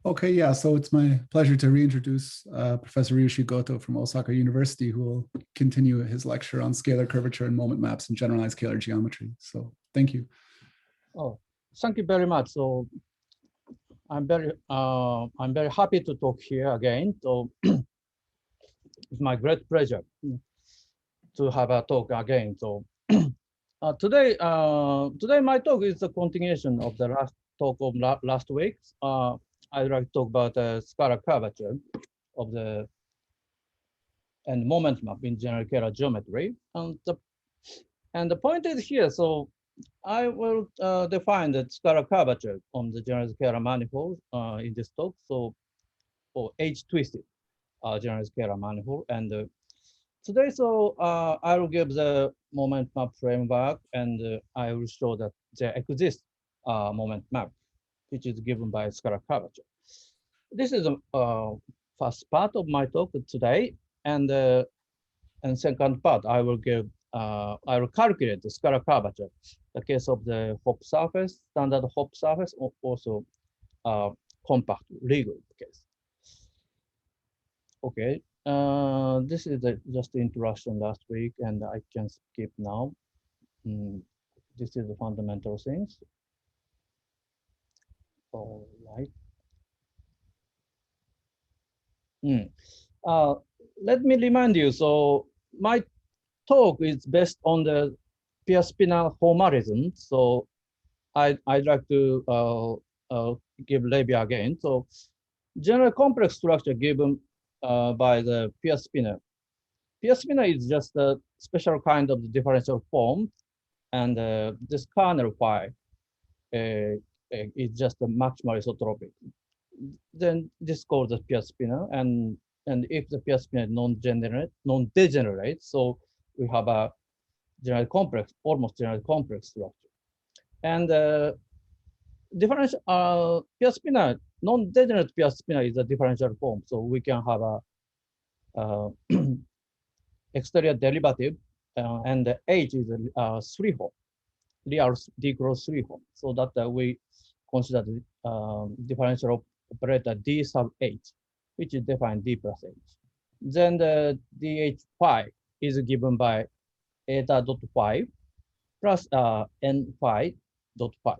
Okay, yeah, so it's my pleasure to reintroduce Professor Ricci Goto from Osaka University, who will continue his lecture on scalar curvature and moment maps and generalized scalar geometry. So thank you. Oh, thank you very much. So I'm very happy to talk here again. So it's my great pleasure to have a talk again. So today my talk is a continuation of the last talk of last week. I'd like to talk about the scalar curvature of the and moment map in general scalar geometry. And the point is here. So I will define the scalar curvature on the general scalar manifold in this talk. So for H twisted general scalar manifold. And today, so I will give the moment map framework, and I will show that there exists moment map, which is given by scalar curvature. This is the first part of my talk today, and second part I will give. I will calculate the scalar curvature, the case of the Hopf surface, standard Hopf surface, also compact legal case. Okay, this is just the introduction last week, and I can skip now. This is the fundamental things. All right. Let me remind you. So my talk is based on the Pierce-Spinner formalism. So I'd like to give review again. So general complex structure given by the Pierce-Spinner. Pierce-Spinner is just a special kind of differential form, and this kernel phi is just a maximal isotropic. Then this called the Pierce-Spinner, and if the Pierce-Spinner non-degenerate, so we have a general complex, almost general complex structure. And differential Pierce-Spinner, non-degenerate Pierce-Spinner is a differential form, so we can have a exterior derivative, and the H is a 3-form, real D cross 3-form, so that we consider the differential operator D sub H, which is defined D plus H. Then the DH phi is given by eta dot phi plus n phi dot phi,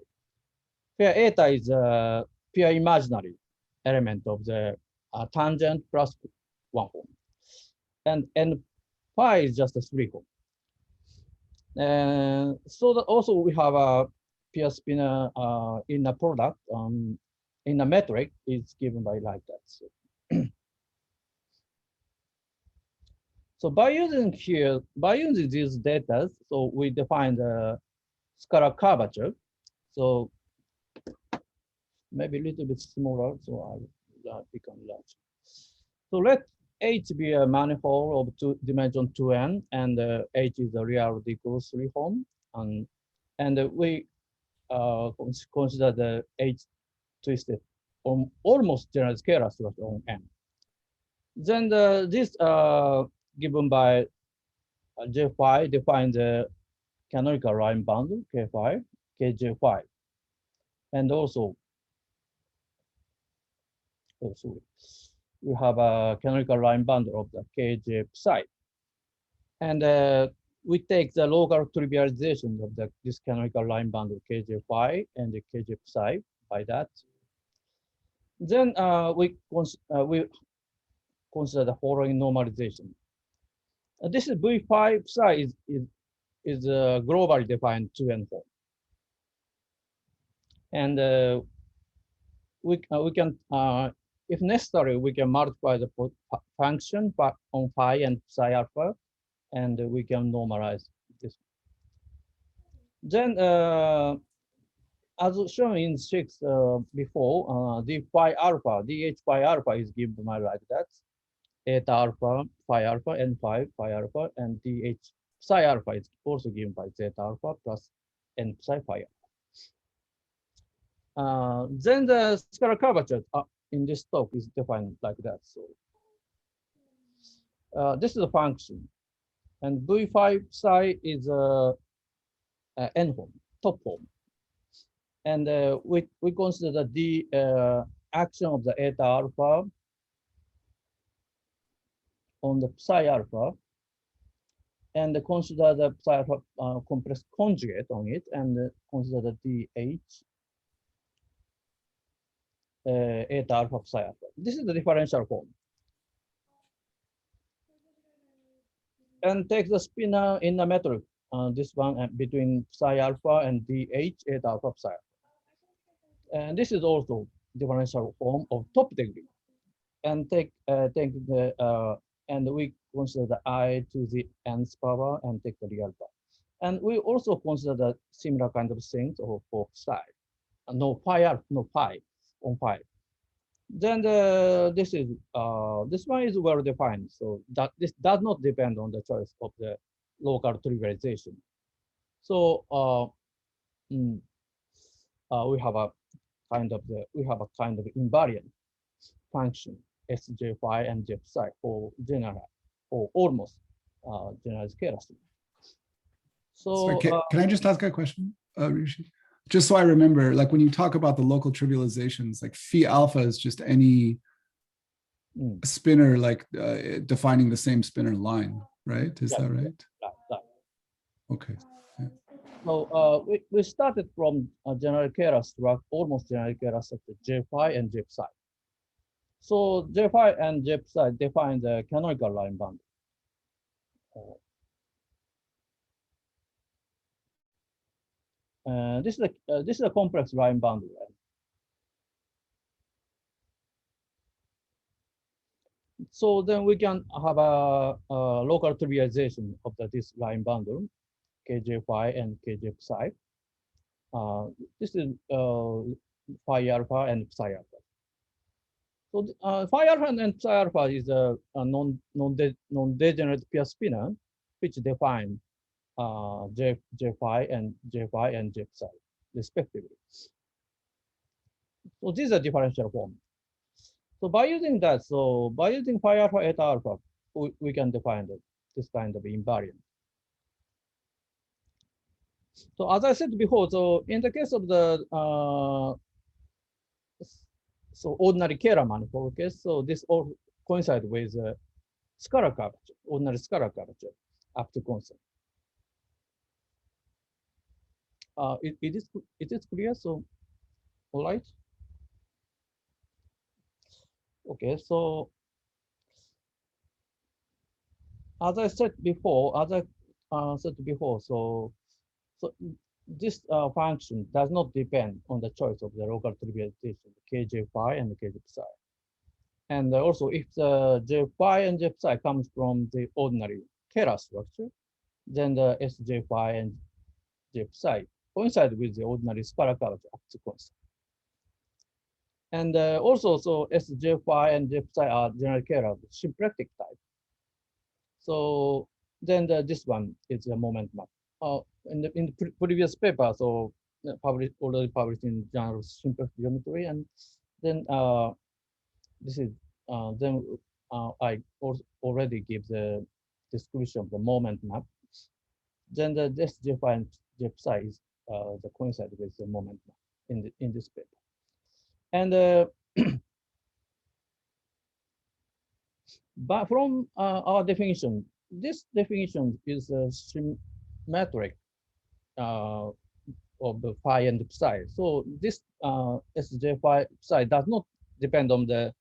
where eta is a pure imaginary element of the tangent plus 1 form, and n phi is just a 3-form. So that also we have a Pierce-Spinner in a product in a metric is given by like that. So, so by using these data, so we define the scalar curvature. So maybe a little bit smaller, so I become large. So let H be a manifold of dimension 2n, and H is a real D cross 3 form, and we consider the H twisted almost general scalar structure on n. Then this given by J phi defines the canonical line boundary K phi, Kj phi, and also we have a canonical line boundary of the Kj psi. And we take the local trivialization of this canonical line boundary Kj phi and the Kj psi by that. Then we consider the following normalization. This is V phi psi is a globally defined 2n form. And we can, if necessary, we can multiply the function on phi and psi alpha, and we can normalize this. Then, as shown in 6 before, d phi alpha, dh phi alpha is given by like that. Eta alpha, phi alpha, n phi, phi alpha, and dh psi alpha is also given by zeta alpha plus n psi phi alpha. Then the scalar curvature in this talk is defined like that. So this is a function, and V phi psi is a n form, top form, and we consider the d action of the eta alpha on the psi alpha, and consider the psi alpha complex conjugate on it, and consider the dh eta alpha psi alpha. This is the differential form. And take the spinor in the metric, this one between psi alpha and dh eta alpha psi alpha. And this is also differential form of top degree. And take the and we consider the I to the nth power and take the real power. And we also consider the similar kind of things for psi. No pi alpha, no pi on pi. Then this one is well defined. So that this does not depend on the choice of the local trivialization. So we have a kind of invariant function sj phi and j psi for general or almost generalized chaos. So can I just ask a question, Rishi? Just so I remember, like when you talk about the local trivializations, like phi alpha is just any spinor, like defining the same spinor line, right? Is that right? Right. Okay. Yeah. So we started from a general chaos structure, almost general chaos of the j phi and j psi. So j phi and j psi define the canonical line boundary. This is a complex line boundary. So then we can have a local trivialization of this line boundary, kj phi and kj psi. This is phi alpha and psi alpha. So phi alpha and psi alpha is a non-degenerate pure spinor, which define j phi and j psi respectively. So these are differential form. So by using that, by using phi alpha eta alpha, we can define this kind of invariant. So as I said before, so in the case of the ordinary Kähler manifold case, so this all coincide with scalar curvature, ordinary scalar curvature up to constant. It is clear. So all right. Okay, so as I said before, so this function does not depend on the choice of the local trivialization, kj phi and kj psi. And also, if the j phi and j psi comes from the ordinary Kähler structure, then the sj phi and j psi coincide with the ordinary scalar curvature up to constant. And also, so sj phi and j psi are general Kähler symplectic type. So then this one is a moment map. In the previous paper, so already published in Journal of Symplectic Geometry, and then this is then I already give the description of the moment map. Then this j phi and j psi is the coincide with the moment map in this paper. And but from our definition, this definition is symmetric of the phi and psi. So this sj phi psi does not depend on the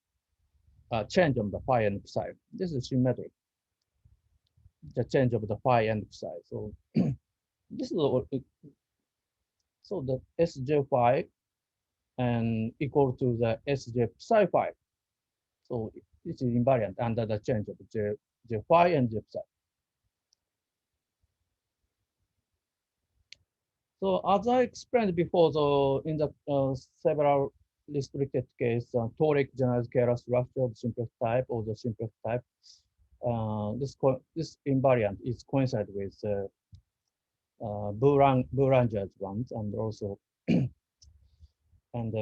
change of the phi and psi. This is symmetric, the change of the phi and psi. So this is so the sj phi and equal to the sj psi phi. So this is invariant under the change of j phi and j psi. So as I explained before, so in the several restricted case, toric generalized Kähler structure of simplex type or the simplex type, this invariant is coincide with Boulanger's ones, and also and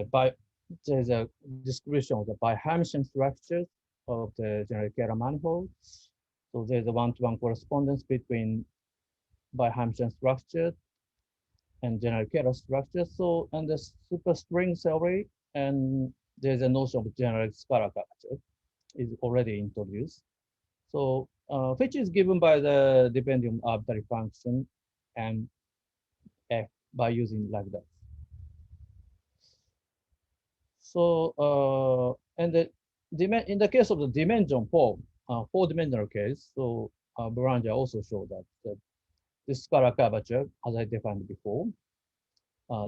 there's a description of the bi-Hermitian structures of the generalized Kähler manifold. So there's a one-to-one correspondence between bi-Hermitian structure and general Kähler structure. So, and the superstring theory and there's a notion of generalized scalar curvature is already introduced. So which is given by the dependent arbitrary function and f by using like that. So and in the case of the dimension form, four-dimensional case, so Belanger also showed that this scalar curvature, as I defined before,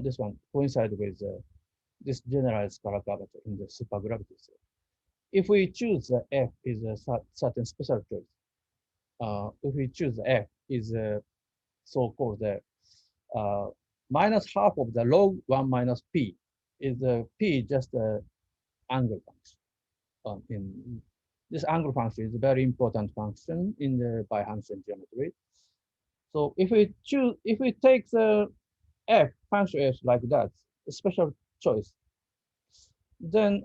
this one coincides with this generalized scalar curvature in the supergravity set. If we choose the f is a certain special choice, if we choose the f is so-called the minus half of the log 1 minus p is p just an angle function. In this angle function is a very important function in the Bi-Hansen geometry. So if we take the f function f like that, a special choice, then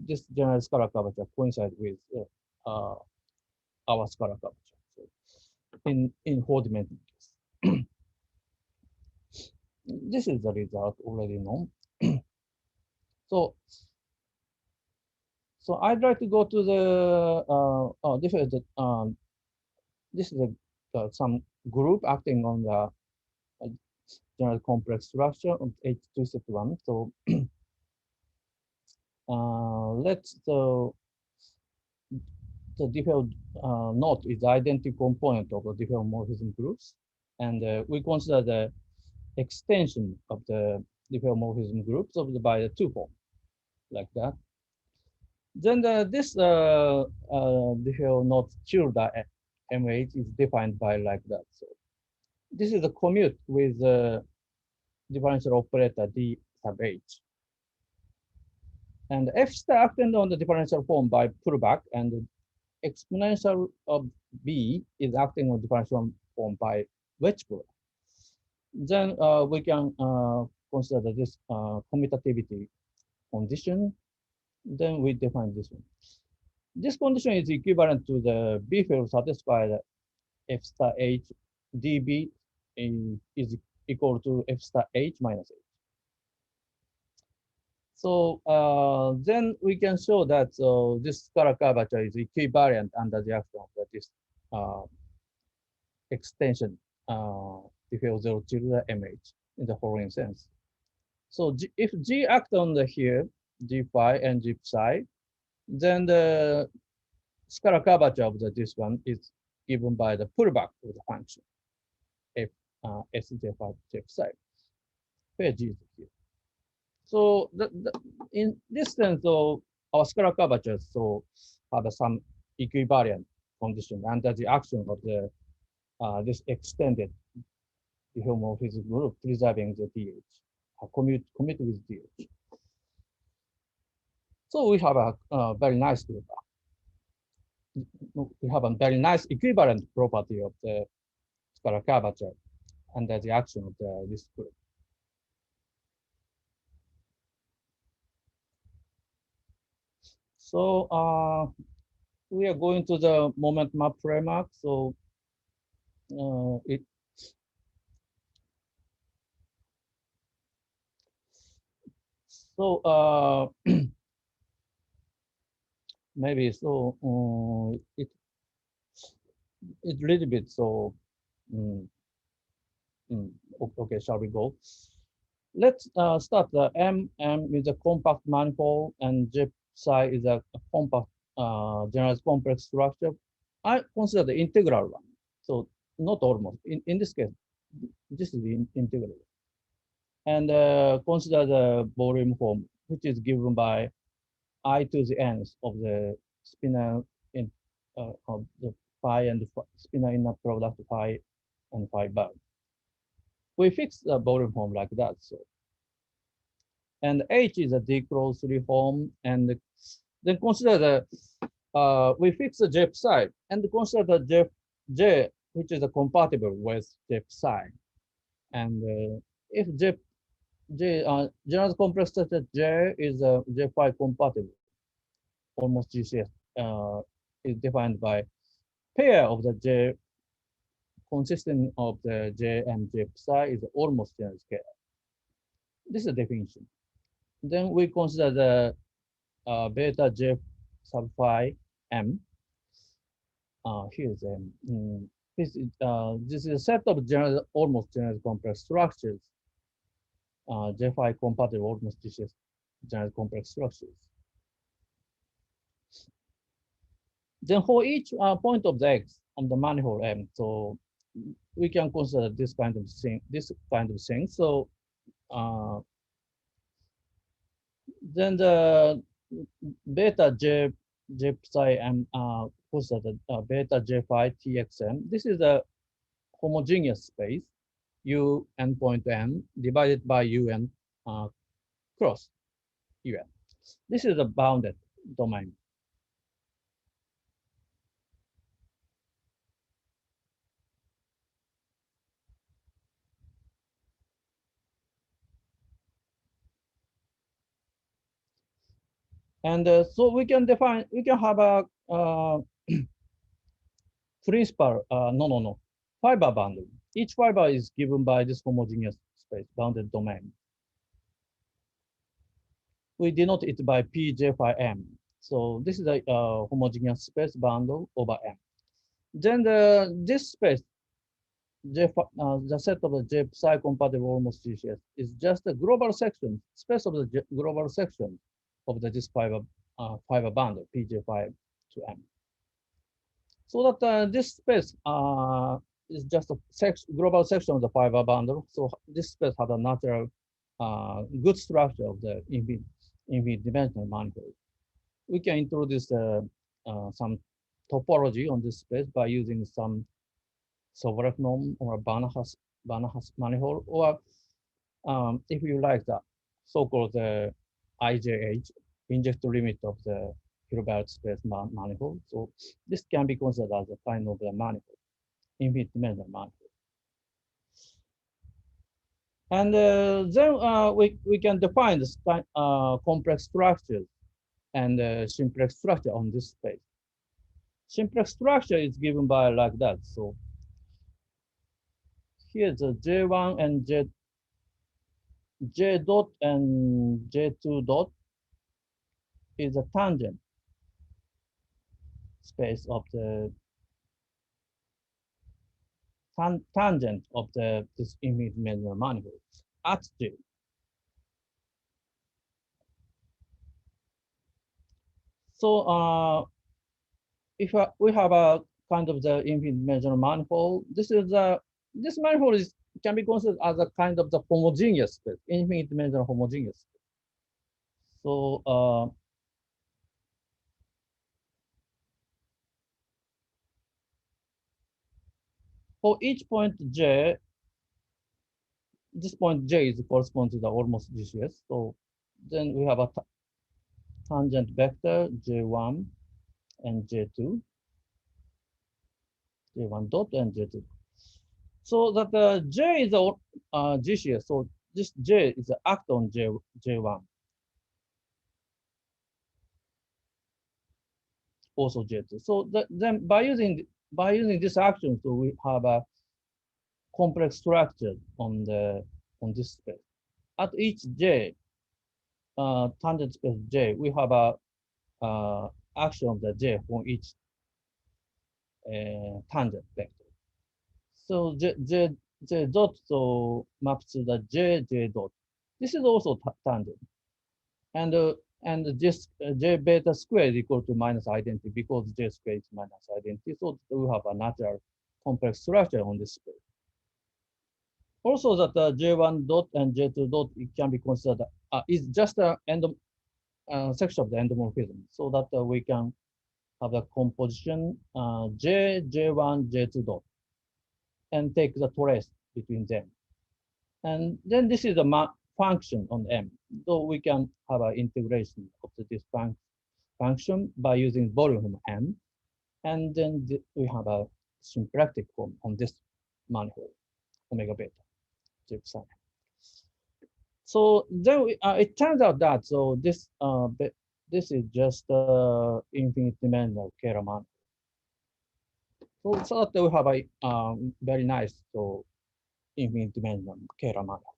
this general scalar curvature coincides with our scalar curvature. So in four-dimensional case. This is the result already known. So I'd like to go to the this is some group acting on the general complex structure of H twisted one. So let's the different knot is the identity component of the different morphism groups, and we consider the extension of the different morphism groups by the two form, like that. Then this different knot tilde MH is defined by like that. So this is a commute with the differential operator D sub H. And F star acting on the differential form by pullback, and the exponential of B is acting on differential form by wedge pull. Then we can consider this commutativity condition. Then we define this one. This condition is equivalent to the B field satisfied F star H dB is equal to F star H minus H. So then we can show that this scalar curvature is equivariant under the action of this extension dpl 0 tilde MH in the following sense. So if G act on the here, G phi and G psi, then the scalar curvature of this one is given by the pullback of the function f s j phi j psi, where G is here. So in this sense, so our scalar curvatures so have some equivariant condition under the action of the this extended homomorphism group preserving the DH, commute with DH. So we have a very nice group. We have a very nice equivalent property of the scalar curvature under the action of this group. So we are going to the moment map framework. So maybe so it's a little bit so okay, shall we go? Let's start the M is a compact manifold and J psi is a compact generalized complex structure. I consider the integral one. So not almost. In this case, this is the integral. And consider the volume form, which is given by I to the nth of the spinor in of the phi and the spinor inner product phi and phi bar. We fix the volume form like that. So, and H is a D-cross-3 form, and then consider the we fix the J psi and consider the J which is compatible with J psi, and if J general complex structure J is J phi compatible, almost GCS is defined by pair of the J consisting of the J and J psi is almost general scalar. This is the definition. Then we consider the beta j sub phi m. Here's m. This is a set of almost general complex structures. J phi compatible almost general complex structures. Then for each point of the x on the manifold M, so we can consider this kind of thing. So then the beta j psi m consider beta j phi txm. This is a homogeneous space u n point n divided by un cross un. This is a bounded domain. And so we can have a principal, fiber bundle. Each fiber is given by this homogeneous space, bounded domain. We denote it by Pj phi m. So this is a homogeneous space bundle over M. Then this space, the set of the J psi compatible almost GCS is just a global section, space of the global section of this fiber bundle, Pj phi to M. So that this space is just a global section of the fiber bundle. So this space has a natural good structure of the infinite dimensional manifold. We can introduce some topology on this space by using some Sobolev norm or Banach's manifold, or if you like the so-called IJH, injector limit of the Hilbert space manifold. So this can be considered as a kind of the manifold, infinite dimensional manifold. And then we can define the complex structures and simplex structure on this space. Simplex structure is given by like that. So here's the J1 and J dot and J2 dot is a tangent space of the tangent of this infinite dimensional manifold at J. So if we have a kind of the infinite dimensional manifold, this manifold can be considered as a kind of the homogeneous space, infinite dimensional homogeneous space. So for each point J, this point J is corresponds to the almost GCS. So then we have a tangent vector J1 and J2, J1 dot and J2. So that J is a GCS. So this J is an act on J1. Also J2. So then by using this action, so we have a complex structure on this space. At each J, tangent space J, we have a action of the J for each tangent vector. So J dot so maps to the J dot. This is also tangent, and this J beta square is equal to minus identity because J square is minus identity. So we have a natural complex structure on this space. Also, that J1 dot and J2 dot it can be considered is just a section of the endomorphism, so that we can have a composition J1 J2 dot and take the trace between them, and then this is a function on M. So we can have an integration of this function by using volume M, and then we have a symplectic form on this manifold omega beta. So then it turns out that this is just infinite dimensional Kähler manifold. So that we have a very nice infinite dimensional Kähler manifold.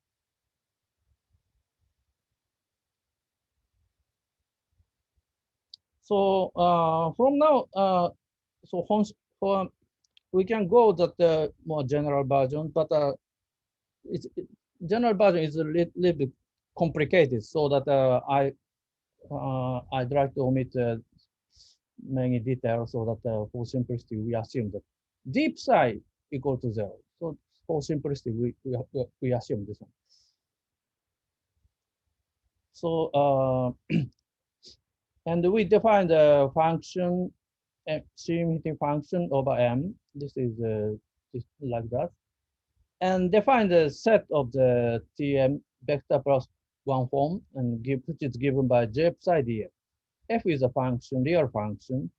So from now, so for, we can go that the more general version, but general version is a little bit complicated, so that I'd like to omit many details, so that for simplicity we assume that deep psi equal to 0. So for simplicity we assume this one. So and we define the function C-emitting function over M. This is like that. And define the set of the Tm vector plus one form, and which is given by J psi df. F is a function, real function.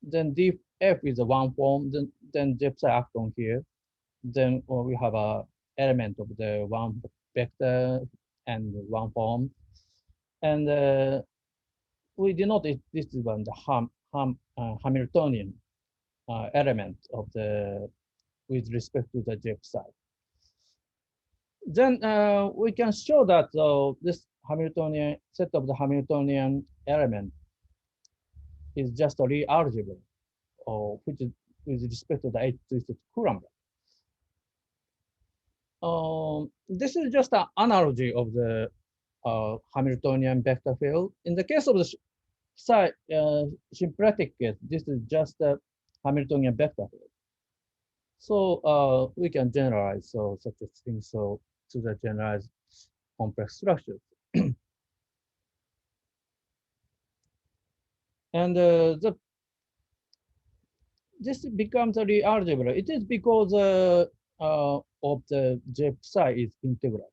Then df is a one form. Then J psi act on here. Then we have a element of the one vector and one form. And we denote this is one the Hamiltonian element of the with respect to the J psi. Then we can show that this Hamiltonian set of the Hamiltonian element is just a real algebra, which is with respect to the H-twisted Coulomb. This is just an analogy of the Hamiltonian vector field. In the case of the symplectic case, this is just a Hamiltonian vector field. So we can generalize such a thing to the generalized complex structures. And this becomes a real algebra. It is because of the J psi is integral.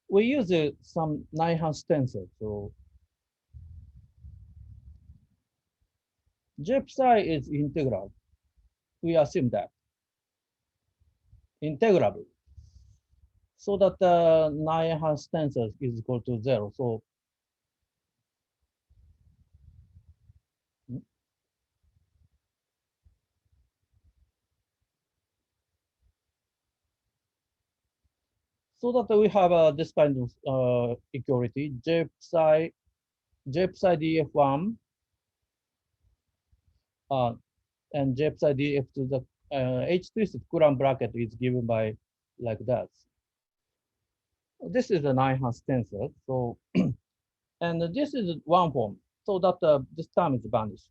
We use some Nyhan tensor. So J psi is integral. We assume that integrable. So that the Nyhan tensor is equal to 0. So that we have this kind of equality, J psi df1 and J psi df to the H-twisted Coulomb bracket is given by like that. This is a Nyhan tensor. So and this is one form, so that this term is vanished.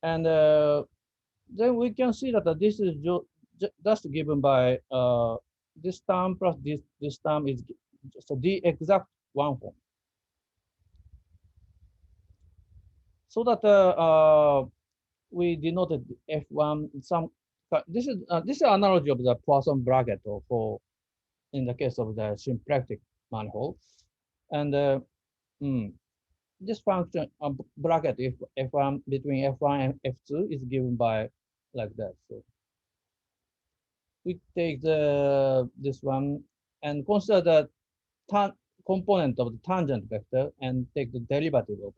And then we can see that this is just given by this term plus this term is so the exact one form. So that we denoted F1 some. This is an analogy of the Poisson bracket for in the case of the symplectic manifold, and this function bracket if F1 between F1 and F2 is given by like that. So we take this one and consider the component of the tangent vector and take the derivative of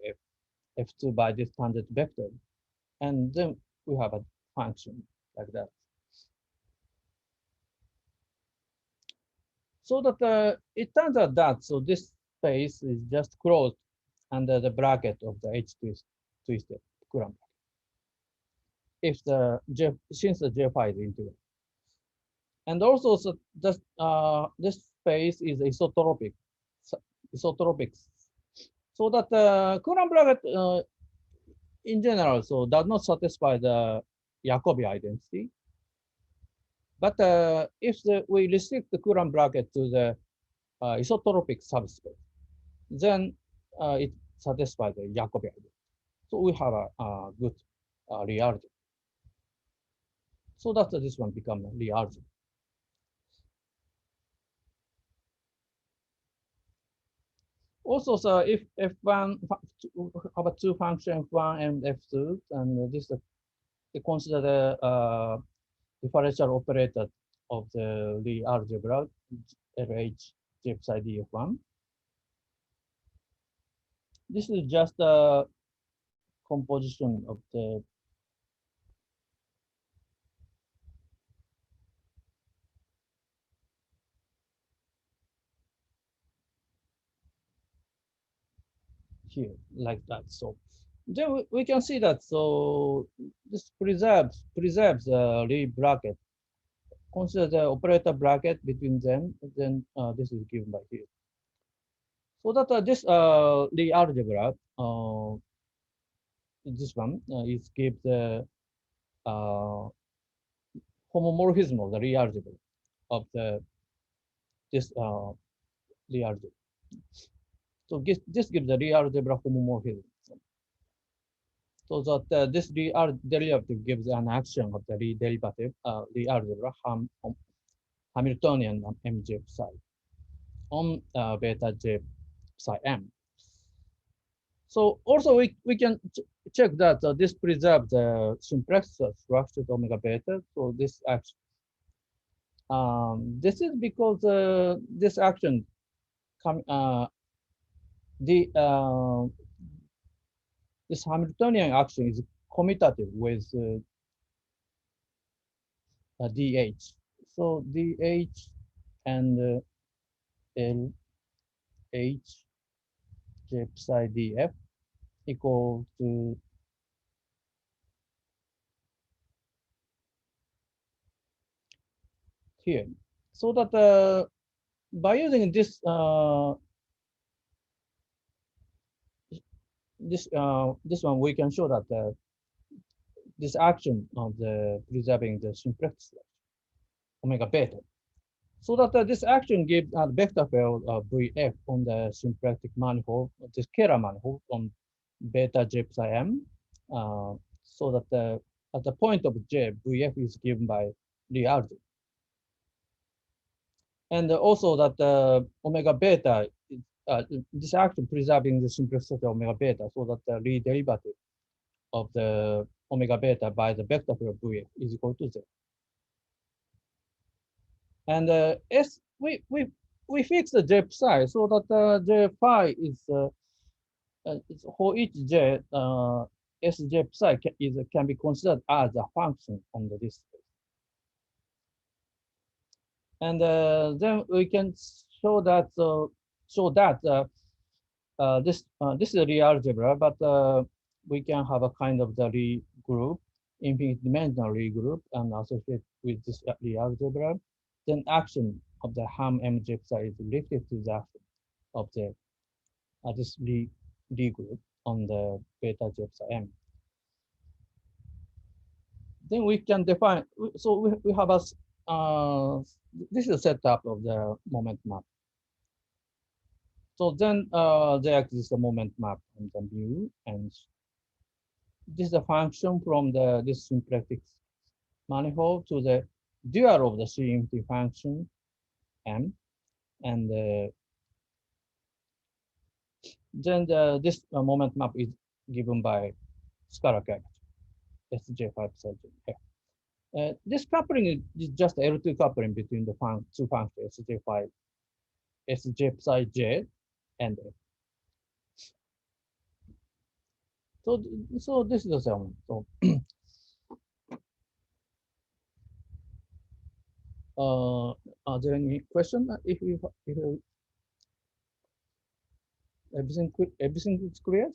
F2 by this tangent vector. And then we have a function like that. So that it turns out that so this space is just closed under the bracket of the H-twisted Coulomb. If since the J phi is integral. And also so this space is isotropic. So that Coulomb bracket in general so does not satisfy the Jacobi identity. But if we restrict the Coulomb bracket to the isotropic subspace, then it satisfies the Jacobi identity. So we have a good real algebra. So that this one becomes real algebra. Also, so if F1 have a two function F1 and F2, and this consider the differential operator of the Lie algebra LH J psi df1. This is just a composition of the here like that. So then we can see that. So this preserves the Lie bracket. Consider the operator bracket between them. Then this is given by here. So that this Lie algebra, this one is give the uh, homomorphism of the Lie algebra of this Lie algebra. So this gives the Lie algebra homomorphism. So that this derivative gives an action of the derivative, the algebra Hamiltonian mj psi on beta j psi m. So also we can check that this preserves the simplex structure omega beta. So this action, this is because this action the this Hamiltonian action is commutative with dH. So dH and LH j psi df equal to here. So that by using this this one, we can show that this action of the preserving the simplex omega beta. So that this action gives a vector field Vf on the symplectic manifold, the scalar manifold on beta j psi m. So that at the point of j, Vf is given by the algebra. And also that omega beta, this action preserving the simplicity of omega beta, so that the Lie derivative of the omega beta by the vector field Vf is equal to 0. And S we fix the j psi so that j phi is for each j s j psi can be considered as a function on the disk. And then we can show that this is a Lie algebra, but we can have a kind of the Lie group, infinite dimensional Lie group, and associate with this Lie algebra. Then action of the Ham mj psi is related to the action of the this Lie group on the beta j psi m. Then we can define. So we have a this is a setup of the moment map. So then there exists a moment map on the mu, and this is a function from this symplectic manifold to the dual of the CMT function m, and then this moment map is given by scalar character Sj5 psi j. This coupling is just L2 coupling between the two functions Sj5, Sj psi j, and F. So this is the same. So are there any question? If everything is clear.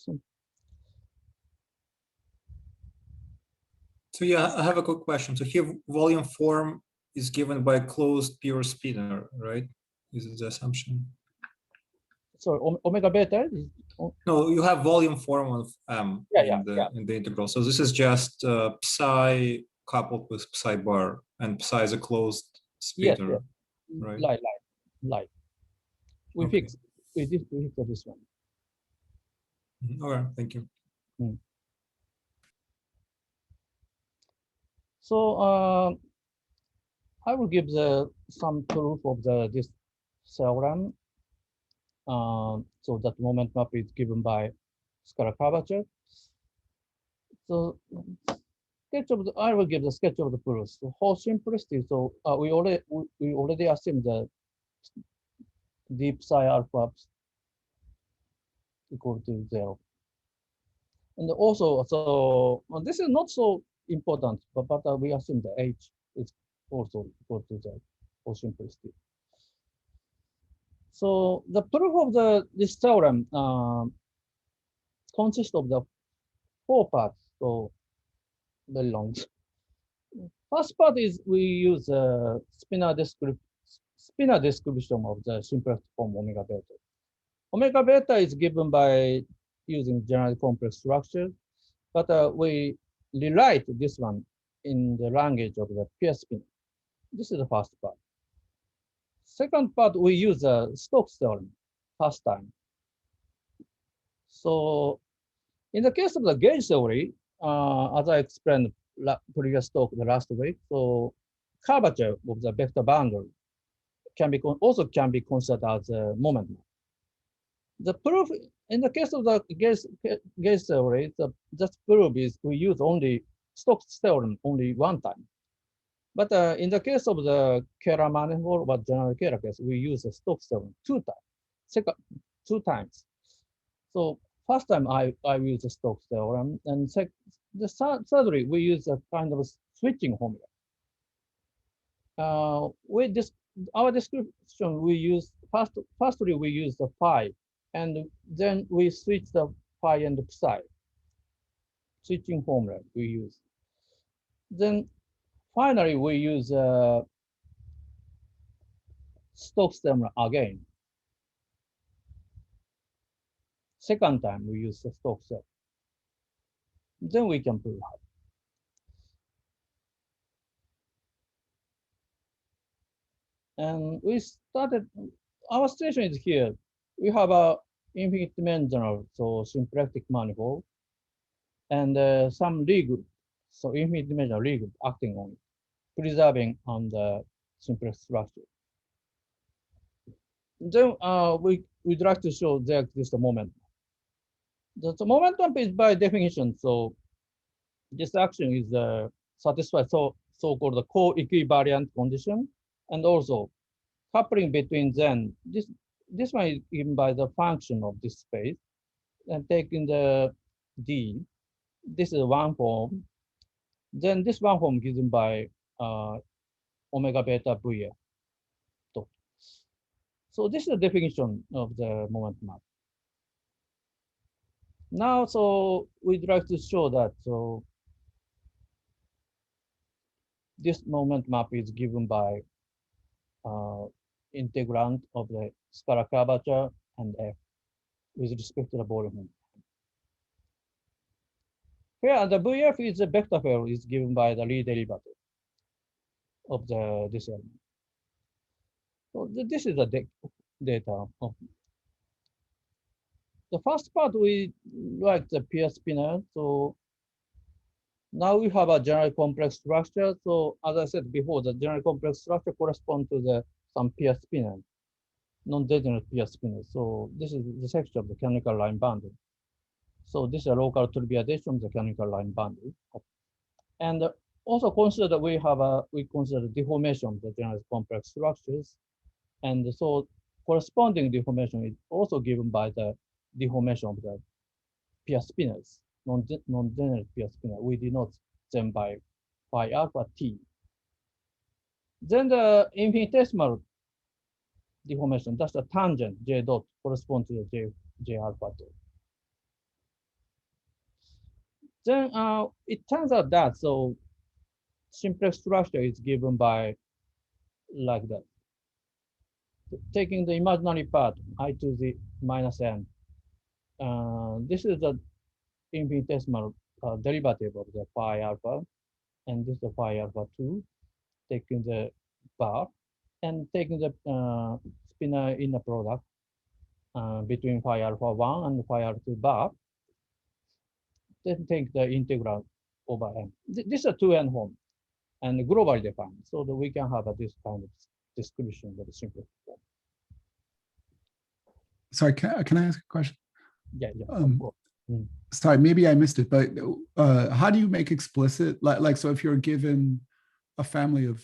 So yeah, I have a quick question. So here volume form is given by closed pure spinor, right? This is the assumption. So omega beta is, no, you have volume form of m in the integral. So this is just psi coupled with psi bar, and psi is a closed spinor, yes. right? Like. We fix this one. Okay, thank you. So I will give some proof of this theorem. So that moment map is given by scalar curvature. So I will give the sketch of the proof. So for simplicity, so we already assumed the deep psi alpha equal to 0. And also, so this is not so important, but we assume the h is also equal to 0 for simplicity. So the proof of this theorem consists of the 4 parts, so very long. First part is we use a spinner description of the simplest form omega beta. Omega beta is given by using general complex structure, but we rewrite this one in the language of the pure spinner. This is the first part. Second part, we use a Stokes theorem, first time. So in the case of the gauge theory, as I explained previous talk the last week, so curvature of the vector boundary also can be considered as a moment map. The proof in the case of the gauge theory, the proof is we use only Stokes theorem only one time. But in the case of the Kähler manifold or general Kähler case, we use the Stokes theorem two times. So first time I use the Stokes theorem, and thirdly we use a kind of switching formula. With this, our description we use firstly we use the phi, and then we switch the phi and the psi. Switching formula we use. Then finally we use Stokes theorem again. Second time we use the Stokes theorem. Then we can prove how. And we started, our station is here. We have a infinite dimensional, so symplectic manifold, and some Lie group, so infinite dimensional Lie group acting on it, preserving on the simplex structure. Then we'd like to show there exists a moment. The momentum is by definition, so this action is satisfied so-called the co-equivariant condition, and also coupling between them. This one is given by the function of this space, and taking the D. This is one form. Then this one form given by omega beta VF. So this is the definition of the moment map. Now, so we'd like to show that so this moment map is given by integrand of the scalar curvature and F with respect to the volume. Here, the VF is a vector field is given by the Lie derivative of this element. So this is the data of the first part. We like the pure spinner. So now we have a general complex structure. So as I said before, the general complex structure corresponds to some pure spinner, non-degenerate pure spinner. So this is the section of the canonical line boundary. So this is a local turbidation of the canonical line boundary. And also consider that we consider deformation of the general complex structures. And so corresponding deformation is also given by the deformation of the pure spinors, non-degenerate pure spinner. We denote them by phi alpha t. Then the infinitesimal deformation, that's the tangent j dot corresponds to the j alpha dot. Then it turns out that so simplex structure is given by like that. Taking the imaginary part, I to the minus n. This is the infinitesimal derivative of the phi alpha, and this is the phi alpha 2, taking the bar, and taking the spinor inner product between phi alpha 1 and phi alpha 2 bar, then take the integral over n. This is a 2n form and globally defined, so that we can have this kind of description of the simple form. Sorry, can I ask a question? Yeah. Sorry, maybe I missed it, but how do you make explicit, like so if you're given a family of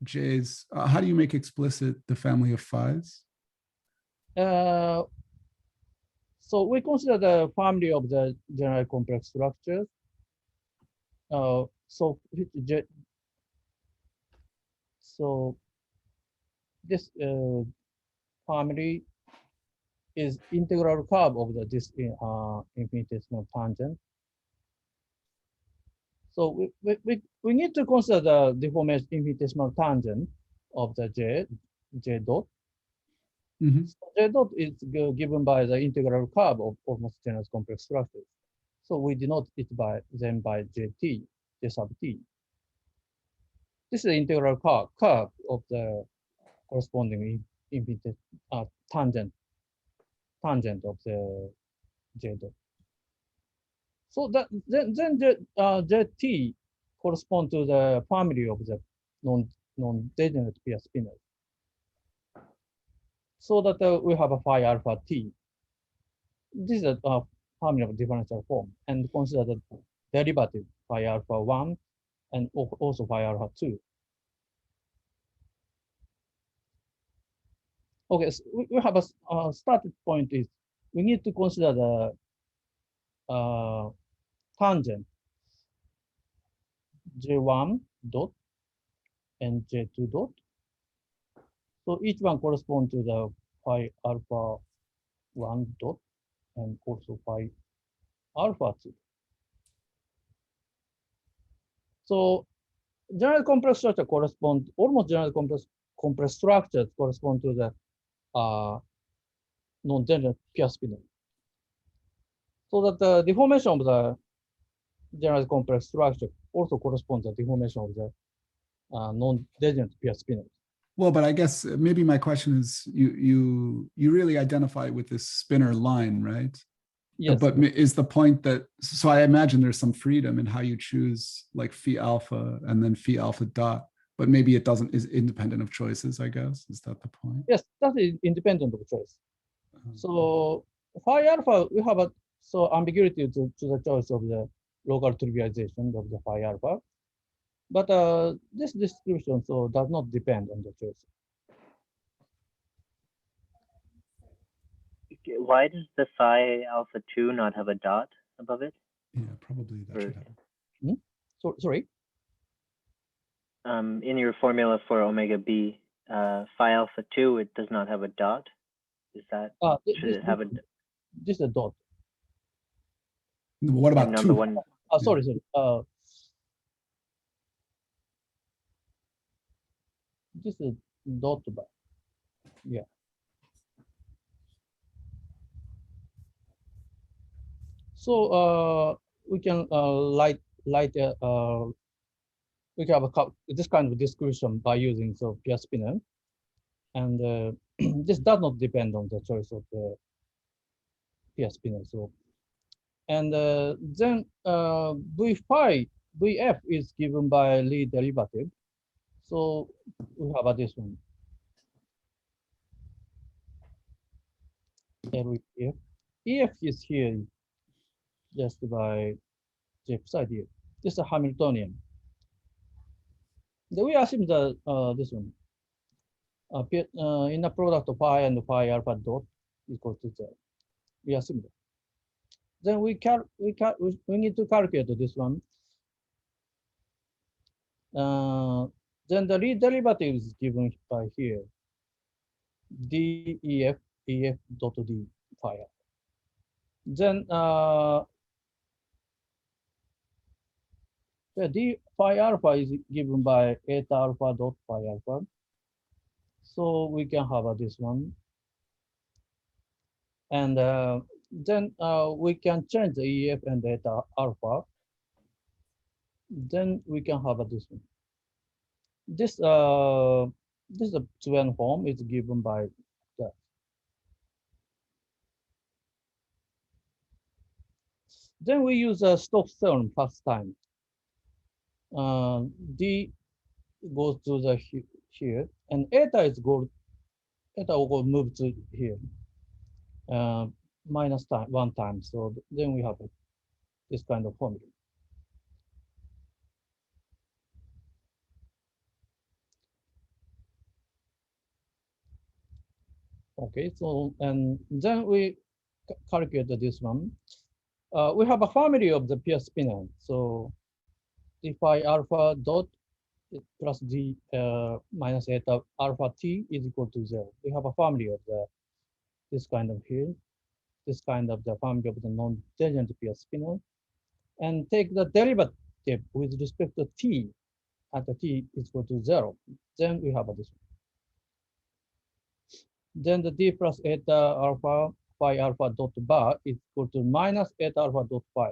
J's, how do you make explicit the family of phis? So we consider the family of the general complex structures. So this family is integral curve of this infinitesimal tangent. So we need to consider the deformation infinitesimal tangent of the J dot. Mhm. So J dot is given by the integral curve of almost generalized complex structures. So we denote it by J sub t. This is the integral curve of the corresponding infinite tangent of the J dot. So that then Zt correspond to the family of the non-degenerate pair spinors. So that we have a phi alpha t. This is a family of differential form, and consider the derivative phi alpha 1 and also phi alpha 2. Okay, so we have a starting point is we need to consider the tangent J1 dot and J2 dot. So each one corresponds to the phi alpha 1 dot and also phi alpha 2. So general complex structure correspond, almost general complex structures correspond to the non-degenerate pair spinor. So that the deformation of the general complex structure also corresponds to the deformation of the non-degenerate pair spinor. Well, but I guess maybe my question is, you really identify with this spinor line, right? Yes. But is the point that, so I imagine there's some freedom in how you choose like phi alpha and then phi alpha dot, but maybe it doesn't, is independent of choices, I guess. Is that the point? Yes, that is independent of choice. So phi alpha, we have a ambiguity to the choice of the local trivialization of the phi alpha. But this description does not depend on the choice. Why does the phi alpha 2 not have a dot above it? Yeah, probably that should happen. So, sorry? In your formula for omega b, phi alpha 2, it does not have a dot. Is that, should it have a? This is a dot. What about number 2? one? Sorry. This is dot bar. Yeah. So we can we can have this kind of description by using pair spinor, and this does not depend on the choice of the pair spinor. So, and then v phi vf is given by Lie derivative. So we have this one. LEF. EF is here just by J psi df. This is a Hamiltonian. Then we assume that this one in the product of phi and phi alpha dot equal to 0. We assume that. Then we need to calculate this one. Then the Lie derivative is given by here. dEF EF dot d phi alpha. Then the d phi alpha is given by eta alpha dot phi alpha. So we can have this one. And then we can change the EF and eta alpha. Then we can have this one. This is a Zwen form is given by that. Then we use a Stokes theorem first time. D goes to the here, and eta will move to here. Minus time 1 time. So then we have this kind of formula. Okay, so and then we calculate this one. We have a family of the pair spinor. So d phi alpha dot plus d minus eta alpha t is equal to 0. We have a family of this kind of here, this kind of the family of the non-degenerate pair spinor, and take the derivative derivative with respect to t at the t is equal to 0, then we have this one. Then the d plus eta alpha phi alpha dot bar is equal to minus eta alpha dot phi.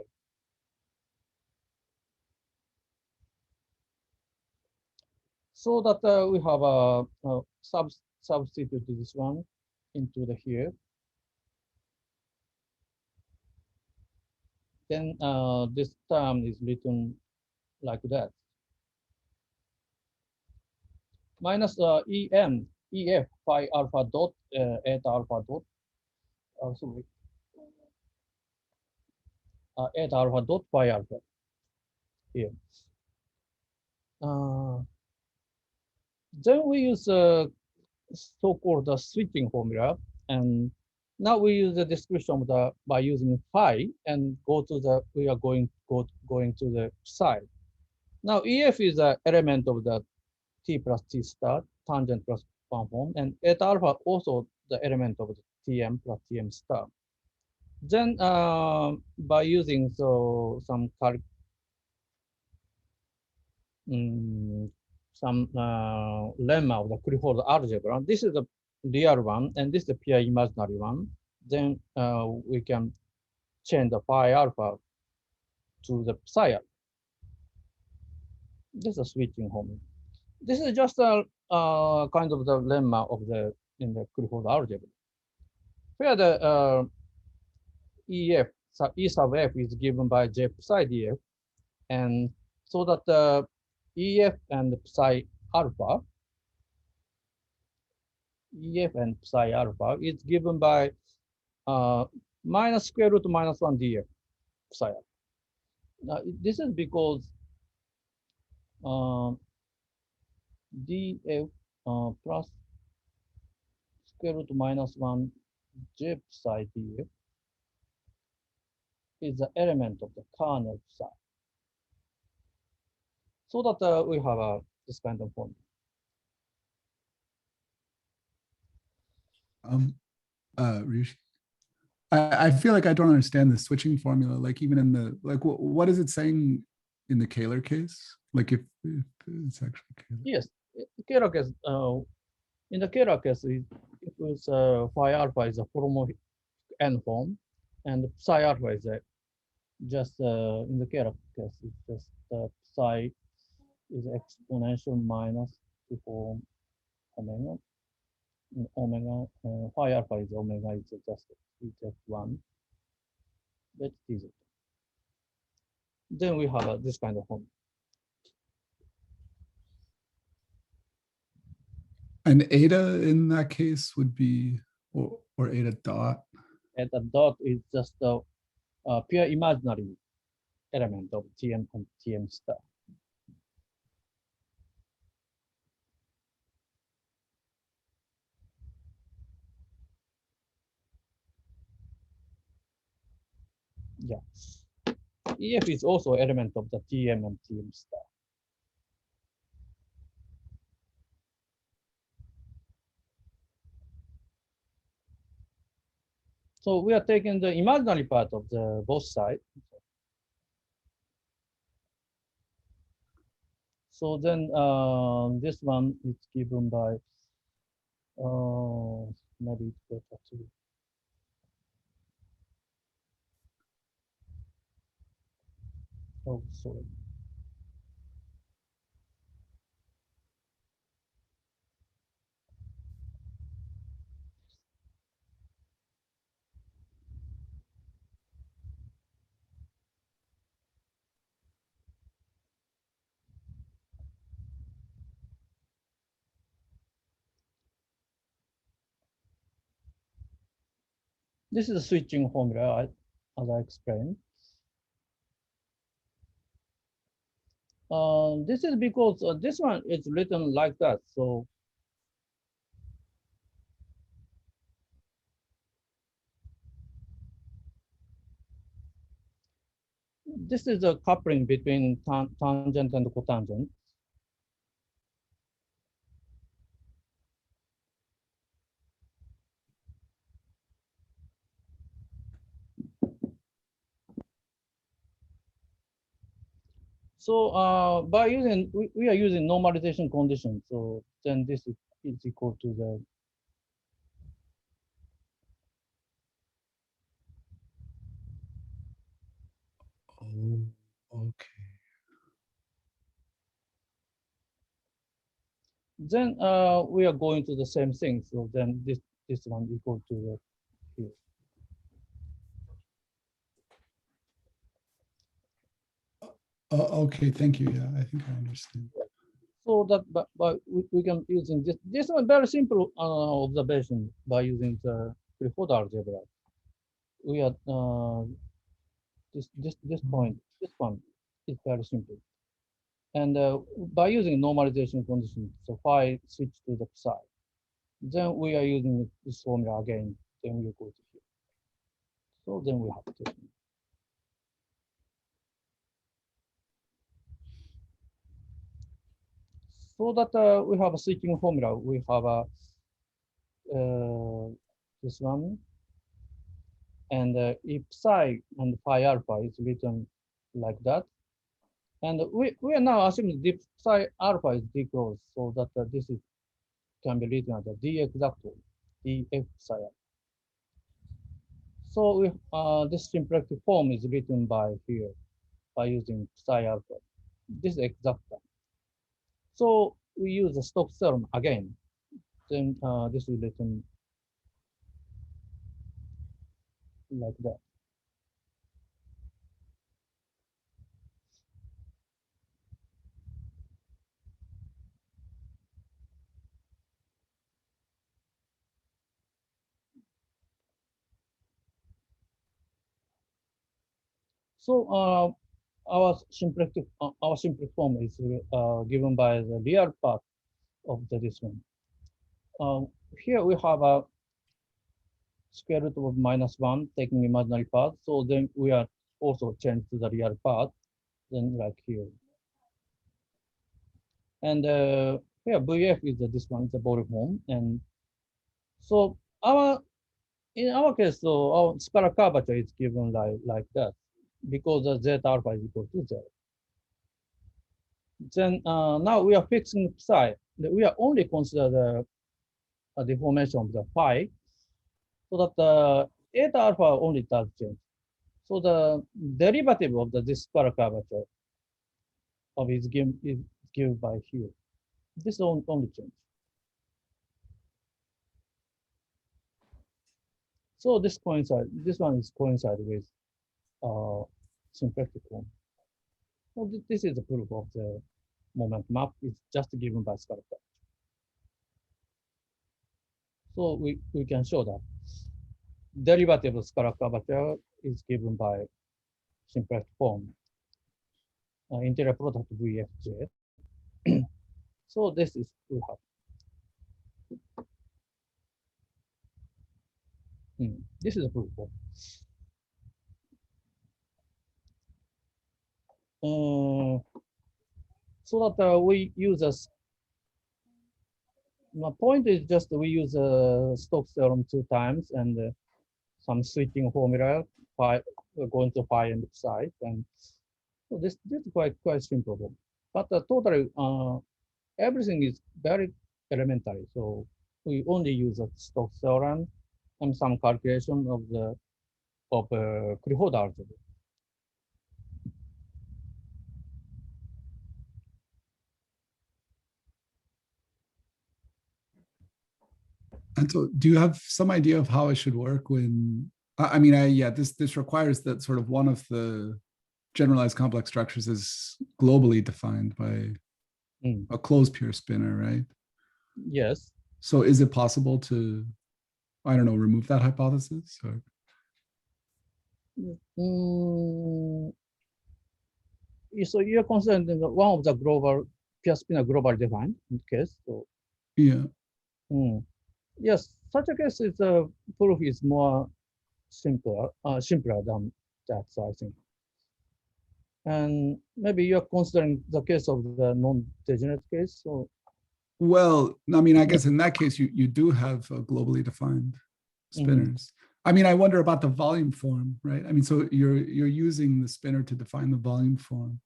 So that we have a substitute this one into the here. Then this term is written like that. Minus EF phi alpha dot eta alpha dot. Sorry. Eta alpha dot phi alpha here. Then we use so-called the switching formula, and now we use the description of the by using phi and go to the we are going to the side. Now EF is an element of the t plus t star tangent plus one form, and eta alpha also the element of the tm plus tm star. Then by using some lemma of the Clifford algebra, this is the real one, and this is the pure imaginary one. Then we can change the phi alpha to the psi alpha. This is a switching formula. This is just a kind of the lemma of the in the Clifford algebra, where the EF E sub f is given by J psi df, and so that the EF and psi alpha, EF and psi alpha is given by minus square root minus 1 df psi alpha. Now this is because df plus square root minus 1 j psi df is the element of the kernel psi. So that we have this kind of formula. Rishi, I feel like I don't understand the switching formula. Like even in the what is it saying in the Kähler case? Like if it's actually Kähler. Yes, Kähler case. In the Kähler case, it was phi alpha is a holomorphic n form, and psi alpha is just in the Kähler case, it's just psi is exponential minus 2 form omega. Omega phi alpha is omega is just 1. That is it. Then we have this kind of form. And eta in that case would be or eta dot. Eta dot is just a pure imaginary element of Tm and Tm star. Yeah. EF is also element of the Tm and Tm star. So we are taking the imaginary part of the both sides. So then this one is given by maybe it's better to. Oh, sorry. This is a switching formula, as I explained. This is because this one is written like that. So this is a coupling between tangent and cotangent. So by using, we are using normalization condition. So then this is equal to the. Oh, okay. Then we are going to the same thing. So then this one equal to the here. Okay, thank you. Yeah, I think I understand. So that but we can using this one very simple observation by using the Clifford algebra. We are this point, this one is very simple. And by using normalization condition, so phi switch to the psi. Then we are using this formula again. Then we go to here. So then we have to. So that we have a switching formula. We have a this one. And if psi and phi alpha is written like that, and we are now assuming the psi alpha is declosed, so that this is can be written as a d exactly, df psi alpha. So we, this symplectic form is written by here by using psi alpha. This is exact. So we use the Stokes theorem again. Then this is written like that. So our symplectic form is given by the real part of this one. Here we have a square root of -1 taking imaginary part. So then we are also changed to the real part, then like here. And here VF is this one, the body form. And so in our case, so our scalar curvature is given like that because the z alpha is equal to 0. Then now we are fixing psi. We are only consider the deformation of the phi, so that the eta alpha only does change. So the derivative of this scalar curvature of is given by here. This only change. So this one is coincide with symplectic form. So this is the proof of the moment map. It's just given by scalar curvature. So we can show that derivative of scalar curvature is given by symplectic form. Interior product VFJ. So this is we have. This is a proof of. So that we use a. My point is just we use Stokes theorem 2 times and some switching formula going to phi and psi, and so this is quite simple. But totally everything is very elementary. So we only use a Stokes theorem and some calculation of the Clifford algebra. And so do you have some idea of how it should work when, I mean, this requires that sort of one of the generalized complex structures is globally defined by a closed pure spinner, right? Yes. So is it possible to, I don't know, remove that hypothesis? Or? So you're considering one of the global pure spinner globally defined case. So yeah. Yes, such a case is proof is more simpler than that, so I think. And maybe you're considering the case of the non-degenerate case. So, well, I mean, I guess in that case, you do have globally defined spinners. I mean, I wonder about the volume form, right? I mean, so you're using the spinner to define the volume form.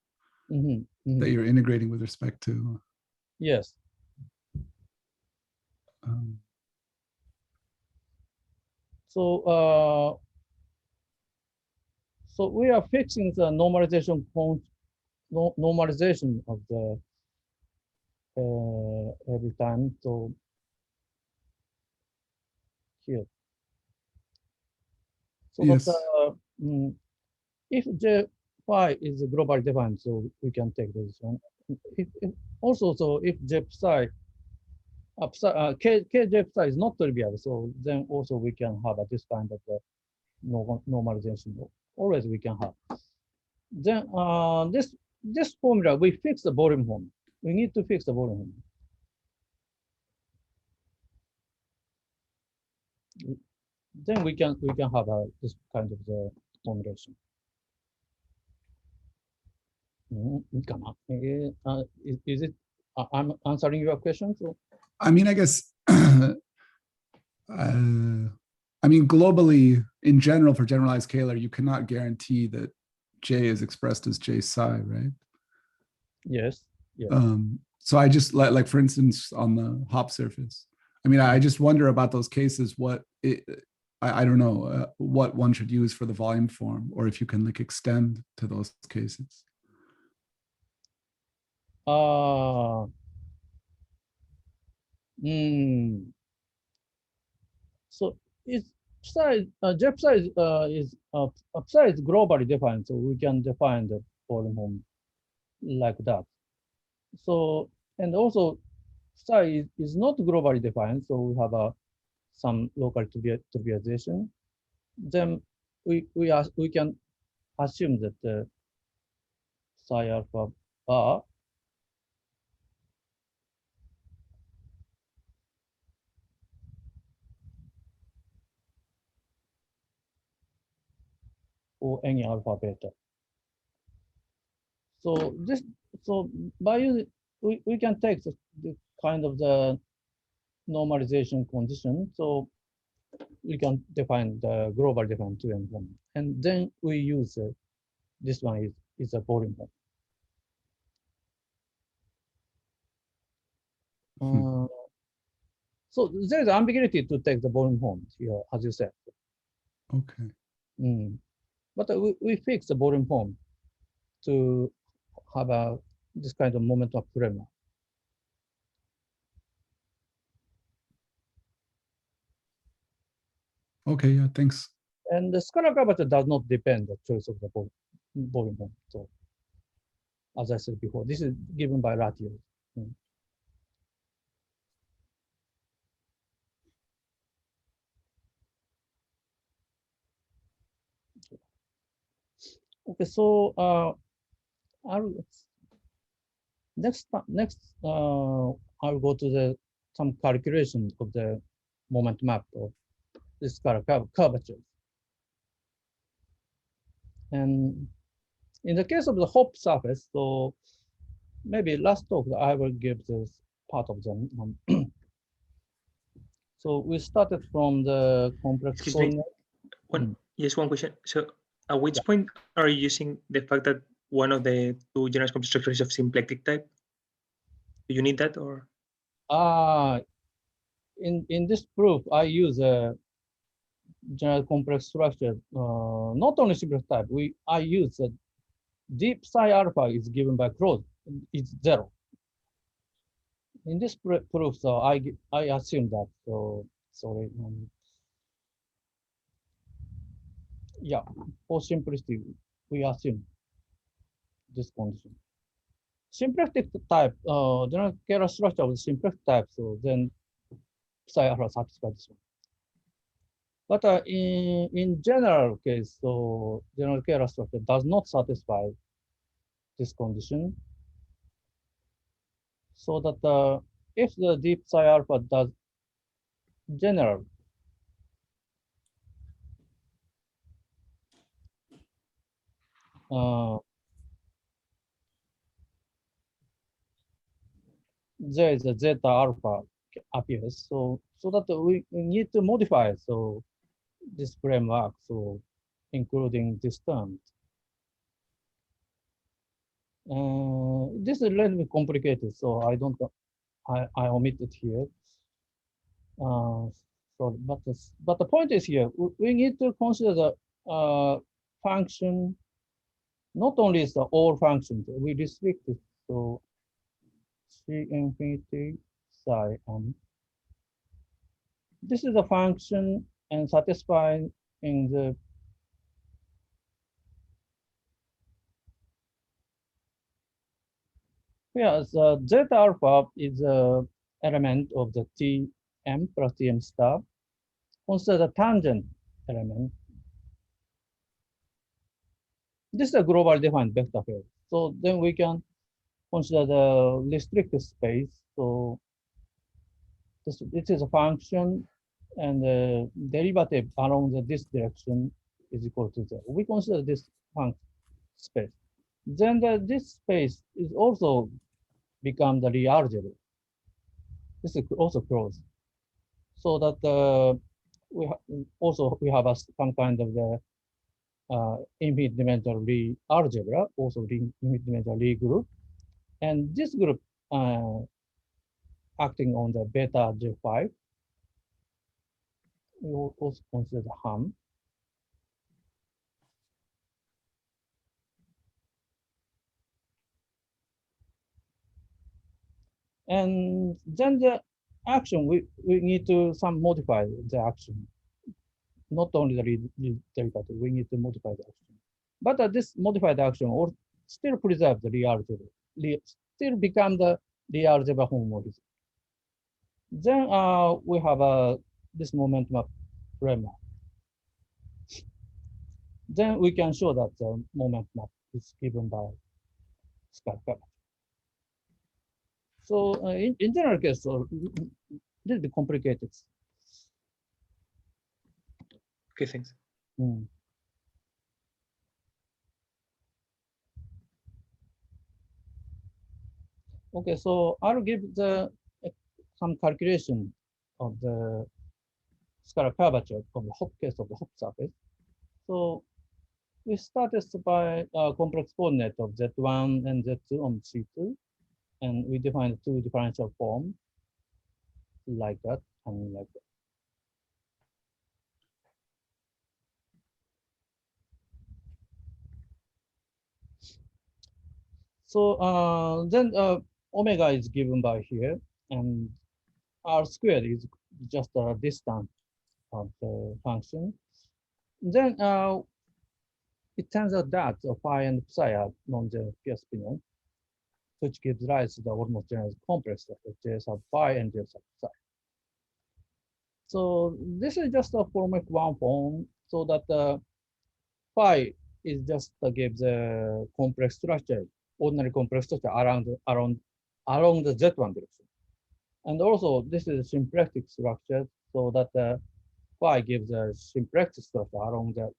that you're integrating with respect to. Yes. So we are fixing the normalization of the every time. So here. So Yes. that if J phi is globally defined, so we can take this one. If also, so if J psi, K J psi is not trivial, so then also we can have this kind of normalization. Always we can have. Then this formula we fix the volume form. We need to fix the volume form. Then we can have this kind of the formulation. Is it? I'm answering your question. So I mean, I guess. I mean, globally, in general, for generalized scalar, you cannot guarantee that J is expressed as J psi, right? Yes. Yes. So I just like, for instance, on the Hopf surface. I mean, I just wonder about those cases. I don't know what one should use for the volume form, or if you can like extend to those cases. So it's psi, J psi is psi is globally defined, so we can define the volume form like that. So and also psi is not globally defined, so we have some local trivialization. Then we can assume that the psi alpha bar or any alpha beta. So by using we can take the kind of the normalization condition. So we can define the global defined 2 and 1, and then we use this one is a volume form. So there is ambiguity to take the volume form here, as you said. Okay. But we fix the volume form to have this kind of momentum framework. Okay, yeah, thanks. And the scalar curvature does not depend on the choice of the volume form. So as I said before, this is given by ratio. Okay, so next I'll go to some calculation of the moment map of this curvature. And in the case of the Hopf surface, so maybe last talk I will give this part of them. So we started from the complex coordinate. Yes, one question. So at which point are you using the fact that one of the two generalized complex structures is of symplectic type? Do you need that, or? In this proof, I use a general complex structure, not only symplectic type. I use a deep psi alpha is given by closed. It's 0. In this proof, so I assume that. So sorry. Yeah, for simplicity, we assume this condition. Symplectic type, general scalar structure of the symplectic type, so then psi alpha satisfies this one. But in general case, so general scalar structure does not satisfy this condition. So that if the deep psi alpha does general, there is a zeta alpha appears. So that we need to modify so this framework, so including this term. This is a little bit complicated, so I don't. I omit it here. So, but the point is here, we need to consider the function. Not only is the all functions, we restrict it to C infinity psi m. This is a function and satisfying in the yes, zeta alpha is a element of the Tm plus Tm star. Consider the tangent element. This is a globally defined vector field. So then we can consider the restricted space. So this is a function, and the derivative along this direction is equal to 0. We consider this function space. Then this space is also become the real algebra. This is also closed, so that we have some kind of the infinite dimensional Lie algebra, also infinite dimensional Lie group, and this group acting on the beta J5. We will also consider the Ham. And then the action, we need to modify the action. Not only the derivative, we need to modify the action. But this modified action or still preserve the real algebra, still become the real algebra homomorphism. Then we have this momentum map lemma. Then we can show that the moment map is given by scalar curvature. So in general case, so a little bit complicated. Okay, thanks. Okay, so I'll give some calculation of the scalar curvature of the Hopf case of the Hopf surface. So we started by complex coordinate of Z1 and Z2 on C2, and we defined two differential forms like that and like that. So then omega is given by here, and r squared is just a distance of the function. Then it turns out that phi and psi are non-zero Pierce spinor, which gives rise to the almost generalized complex of J sub phi and J sub psi. So this is just a formic one form, so that phi is just gives a complex structure, ordinary complex structure along the Z1 direction. And also this is a symplectic structure, so that phi gives a symplectic structure along the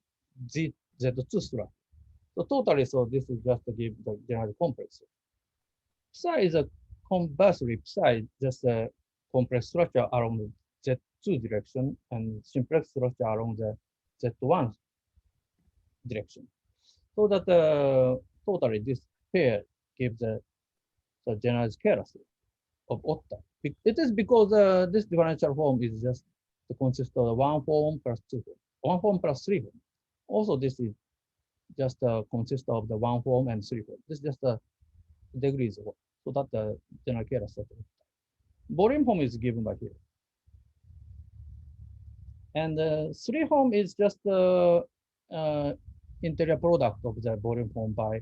Z2 structure. So totally, so this is just to give the general complex. Psi is a conversely, psi just a complex structure along the Z2 direction and simplex structure along the Z1 direction. So that totally this pair gives the generalized scalar of odd type. It is because this differential form is just to consist of one form plus two form, one form plus three form. Also, this is just consist of the one form and three form. This is just the degrees of, so that the general scalar set. Volume form is given by here. And three form is just the interior product of the volume form by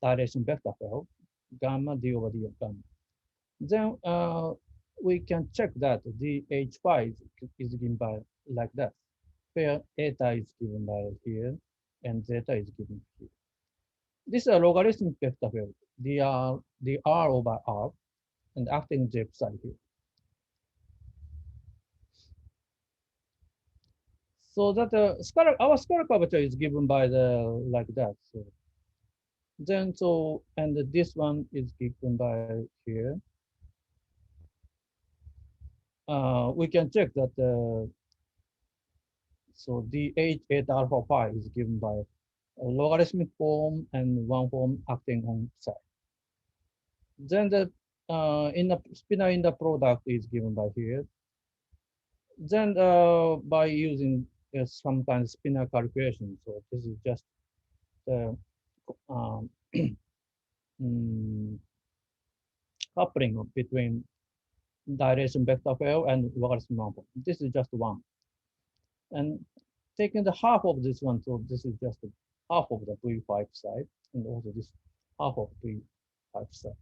dilation vector field, gamma d over d of gamma. Then we can check that dh phi is given by like that, where eta is given by here and zeta is given here. This is a logarithmic vector field, dr over r, and acting j psi here. So that our scalar curvature is given by the like that. So then and this one is given by here. We can check that so dh eta alpha phi is given by a logarithmic form and one form acting on psi. Then the spinor in the product is given by here. Then by using some kind of spinor calculation, so this is just the coupling between dilation vector field and logarithm one form. This is just one. And taking the half of this one, so this is just half of the V5 side, and also this half of V5 side.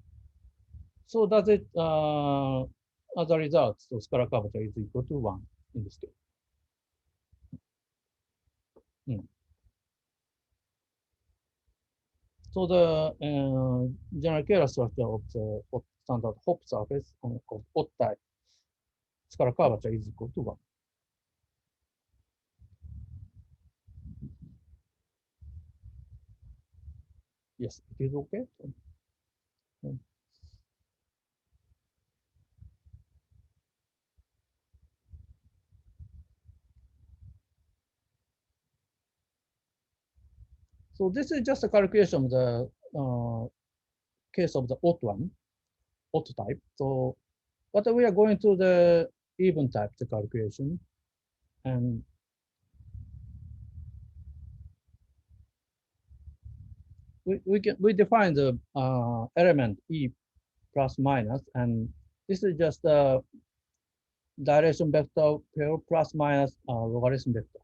So does it, as a result, so scalar curvature is equal to 1 in this case. So the general Kähler structure of the standard Hopf surface of odd type scalar curvature is equal to 1. Yes, it is okay. So this is just a calculation of the case of the odd type. So, but we are going to the even type, the calculation, and we define the element E plus minus, and this is just a dilation vector pair plus minus logarithm vector.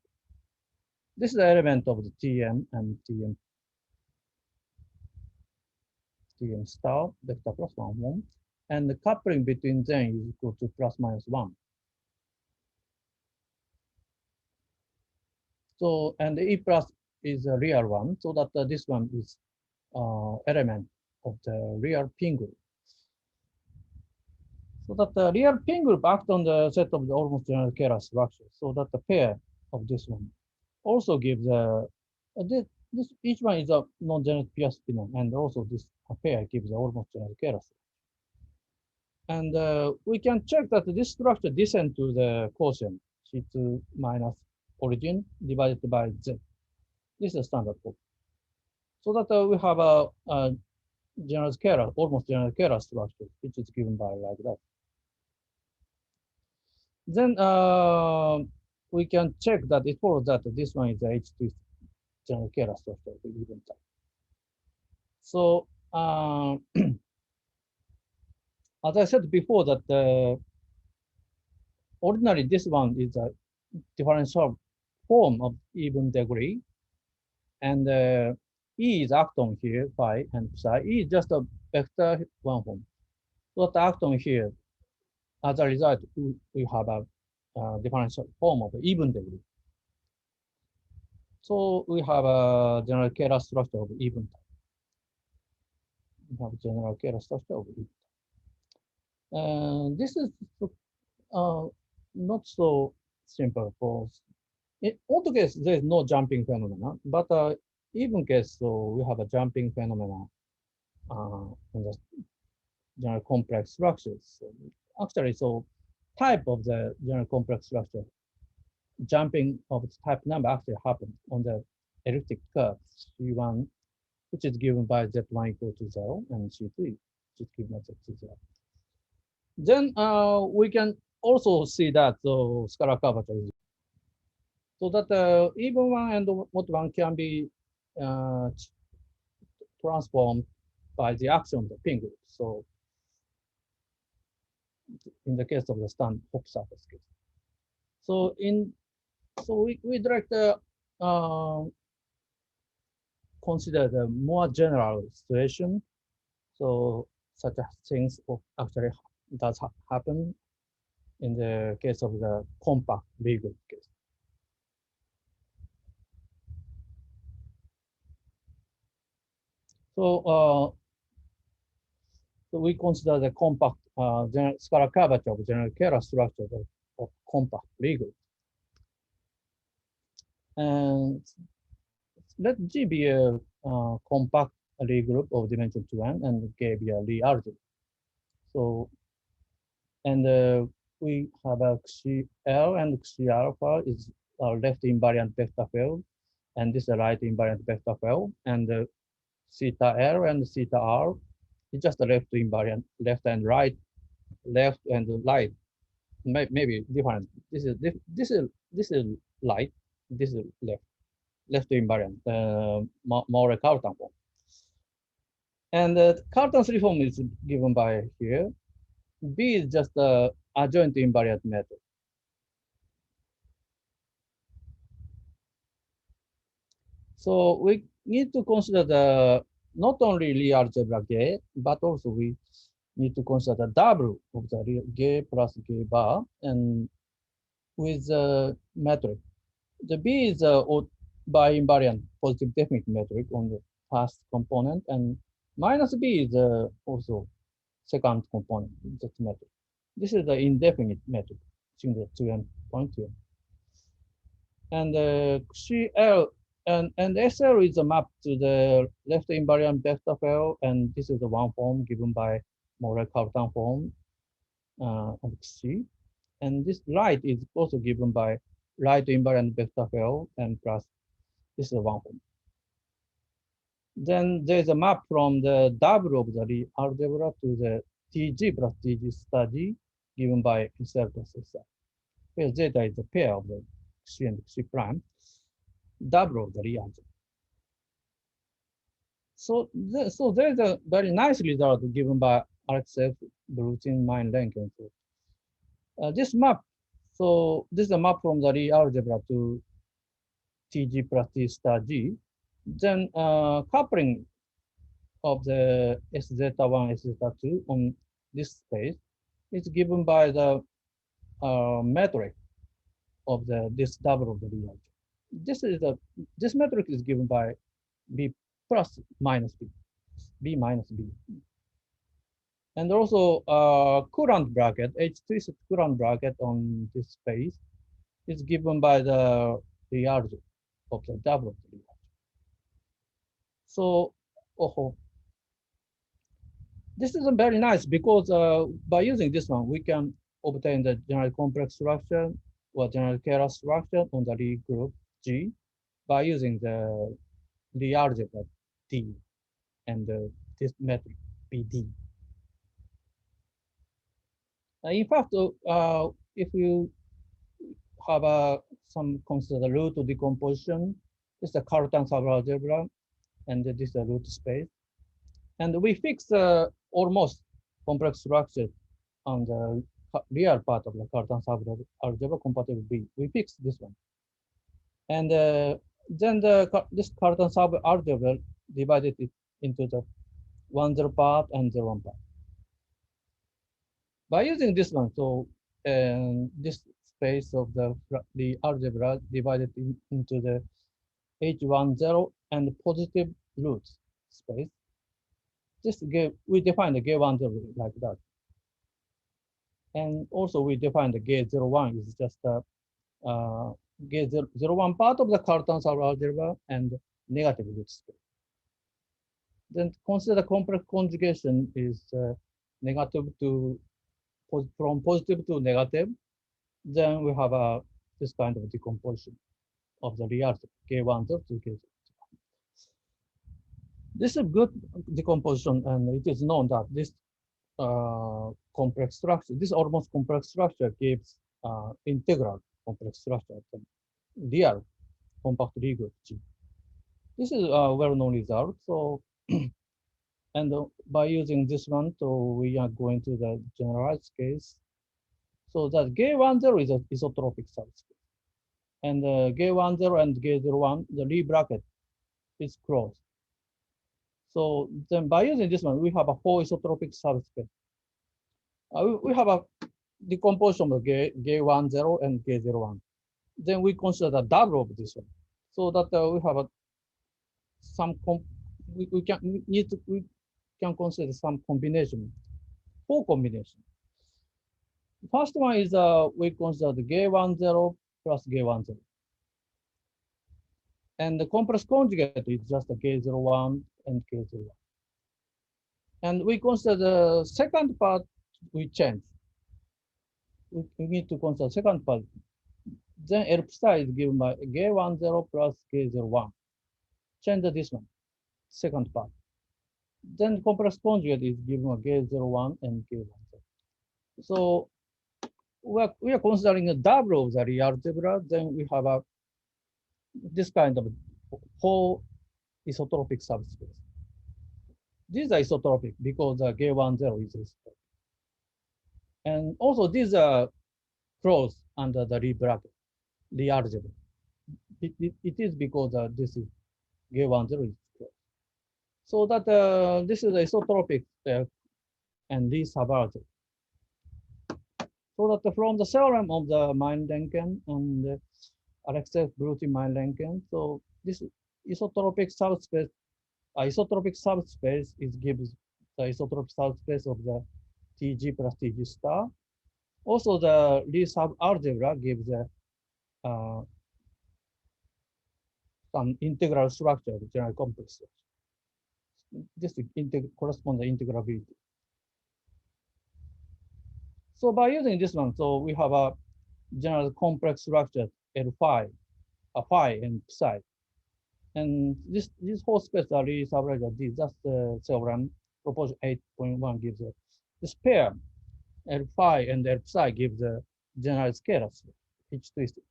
This is the element of the Tm and Tm star vector plus 1, and the coupling between them is equal to plus minus 1. So, and the E plus is a real one, so that this one is element of the real pin group. So that the real pin group acts on the set of the almost general Kähler structure, so that the pair of this one also gives this each one is a non-general pure spinor, and also this pair gives almost general Kähler structure. And we can check that this structure descends to the quotient C2 minus origin divided by Z. This is a standard form. So that we have a general Kähler, almost general Kähler structure, which is given by like that. Then we can check that it follows that this one is the H2 general Kähler structure of the even type. So as I said before, that ordinarily this one is a differential form of even degree, and E is acton here, phi and psi. E is just a vector one form. So the acton here, as a result, we have a differential form of even degree. So we have a general Kähler structure of even type. We have general Kähler structure of even type. And this is not so simple for in odd case, there is no jumping phenomena, but even case, so we have a jumping phenomena in the general complex structures. So actually, so type of the general complex structure, jumping of its type number actually happens on the elliptic curve C1, which is given by Z1 equal to 0, and C3, which is given by Z2 0. Then we can also see that the scalar curvature is so that even one and odd one can be transformed by the action of the pin group. So in the case of the stand Hopf surface case. So we'd like to consider the more general situation. So such things actually does happen in the case of the compact Lie group case. So we consider the compact scalar curvature of general Kähler structure of compact Lie group. And let G be a compact Lie group of dimension 2n, and K be a Lie algebra. So, and we have a Xi L and Xi alpha is a left invariant vector field, and this is a right invariant vector field, and theta L and theta R is just a left invariant, left and right, maybe different. This is right, this is left invariant, more Cartan form. And the Cartan 3 form is given by here. B is just a adjoint invariant method. So we need to consider the not only Lie algebra G, but also we need to consider the double of the real G plus G bar, and with the metric. The B is a bi-invariant positive definite metric on the first component, and minus B is also second component, that metric. This is the indefinite metric, single 2n point 2n. And CL and SL is a map to the left invariant vector field, and this is the one form given by Morel-Cartan form of C. And this right is also given by right invariant vector field and plus this is one form. Then there's a map from the double of the Lie algebra to the TG plus TG star G given by SL plus SL. Where zeta is a pair of the C and C prime, double of the Lie algebra. So there's a very nice result given by RxF, Brutin, Mein, Lenken. This map, so this is a map from the Lie algebra to TG plus T star G. Then coupling of the S zeta 1, S zeta 2 on this space is given by the metric of this double of the Lie algebra. This metric is given by B plus minus B, B minus B. And also Courant bracket, H2 Courant bracket on this space is given by the algebra of the double of the Lie algebra. So this is very nice because by using this one, we can obtain the general complex structure or general Kähler structure on the Lie group G by using the Lie algebra D and this metric BD. In fact, if you have some consider root decomposition, this is the Cartan subalgebra, and this is the root space. And we fix almost complex structure on the real part of the Cartan subalgebra compatible B. We fix this one. And then this Cartan subalgebra divided it into the 1-0 part and 0-1 part. By using this one, so this space of the algebra divided into the H10 and positive root space. We define the G10 like that. And also we define the G01 is just a G01 part of the Cartan subalgebra and negative root space. Then consider the complex conjugation is negative to from positive to negative. Then we have this kind of decomposition of the real K1 to K0. This is a good decomposition, and it is known that this complex structure, this almost complex structure gives integral complex structure of the real compact Lie group G. This is a well-known result. So, and by using this one, so we are going to the generalized case. So that G10 is an isotropic subspace. And G10 and G01, the Lie bracket is closed. So then by using this one, we have a 4 isotropic subspace. We have a decomposition of G10 and G01. Then we consider the double of this one. So that we have we can consider some combination, 4 combination. First one is we consider the G10 plus G10. And the complex conjugate is just a G01 and G01. And we consider the second part, we change. We need to consider second part. Then L psi is given by G10 plus G01. change this one, second part. Then complex conjugate is given a K01 and K10. So we are considering a double of the real algebra. Then we have a this kind of whole isotropic subspace. These are isotropic because the K10 is isotropic. And also these are closed under the Lie bracket, Lie algebra. It is because this is K10 is closed. So that this is isotropic and Lie subalgebra. So that from the theorem of the Mein-Lenken and Alexeyev-Brutin-Mein-Lenken, so this isotropic subspace is gives the isotropic subspace of the Tg plus Tg star. Also, the Lie subalgebra gives some integral structure of general complex structure. This corresponds to integrability. So by using this one, so we have a general complex structure L phi, phi and psi. And this whole space are Lie subalgebra D. That's the theorem. Proposition 8.1 gives this pair L phi and L psi gives a general scalar space, H twisted.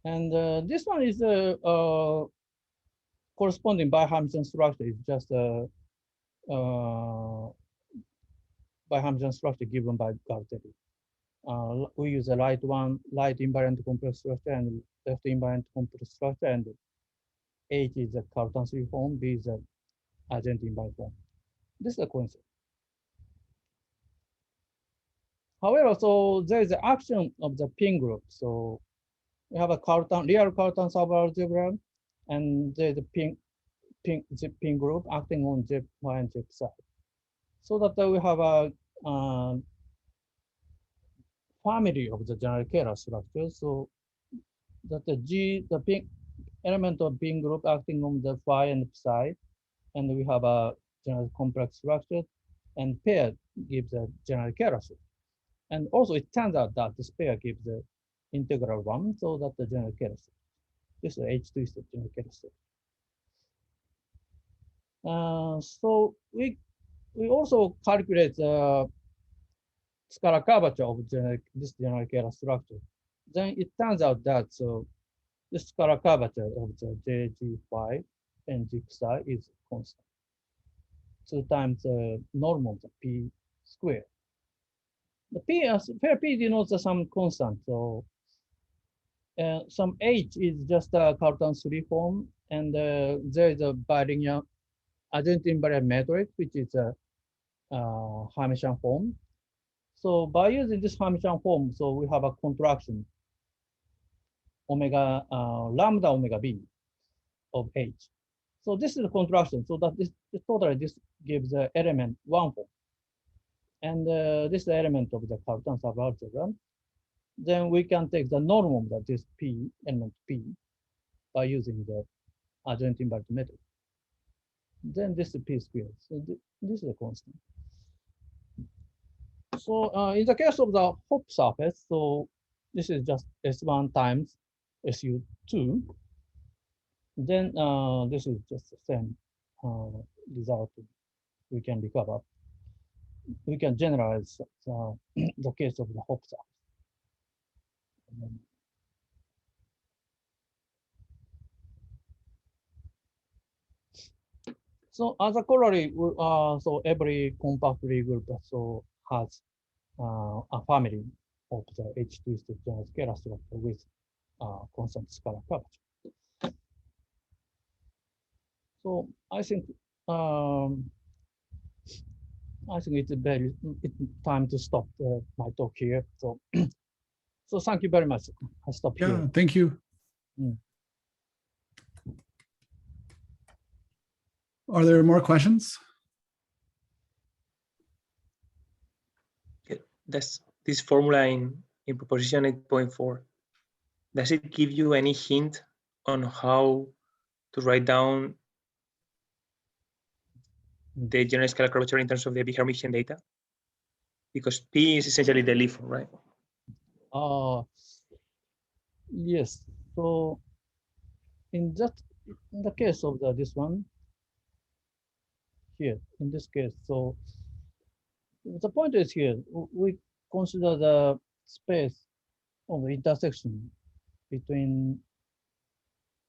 And this one is corresponding bi-Hamilton structure. It's just a bi-Hamilton structure given by Galtelli. We use a right invariant complex structure and left invariant complex structure, and H is a Cartan-3 form, B is a Argentine invariant form. This is a coincidence. However, so there is the action of the pin group. So we have a real Cartan subalgebra, and there's a pin group acting on J and J psi. So that we have a family of the general Kähler structure. So that the pin element of pin group acting on the phi and psi, and we have a general complex structure, and pair gives a general Kähler structure. And also it turns out that this pair gives the integral one, so that the general Kähler structure. This is H twisted general Kähler structure. So we also calculate the scalar curvature of this general Kähler structure. Then it turns out that the scalar curvature of the JG phi and G psi is constant. 2 times the norm of the P squared. The pair P denotes some constant. So some H is just a Cartan-3 form, and there is a bilinear Argentine invariant matrix, which is a Hermitian form. So by using this Hermitian form, so we have a contraction omega lambda omega b of H. So this is the contraction. So that this gives the element 1 form, and this is the element of the Cartan subalgebra. Then we can take the norm of that this P element P by using the Argentine invariant matrix. Then this is P squared. So this is a constant. So in the case of the Hopf surface, so this is just S1 times SU2. Then this is just the same result we can recover. We can generalize the case of the Hopf surface. So as a corollary, so every compact Lie group so has a family of the H twisted general scalar structure with constant scalar curvature. So I think it's time to stop my talk here. So so thank you very much. I stop here. Yeah, thank you. Are there more questions? Does this formula in proposition 8.4, does it give you any hint on how to write down the general scalar curvature in terms of the Hermitian data? Because P is essentially the Lie form, right? Yes. So in the case of this one here, in this case, so the point is here, we consider the space of the intersection between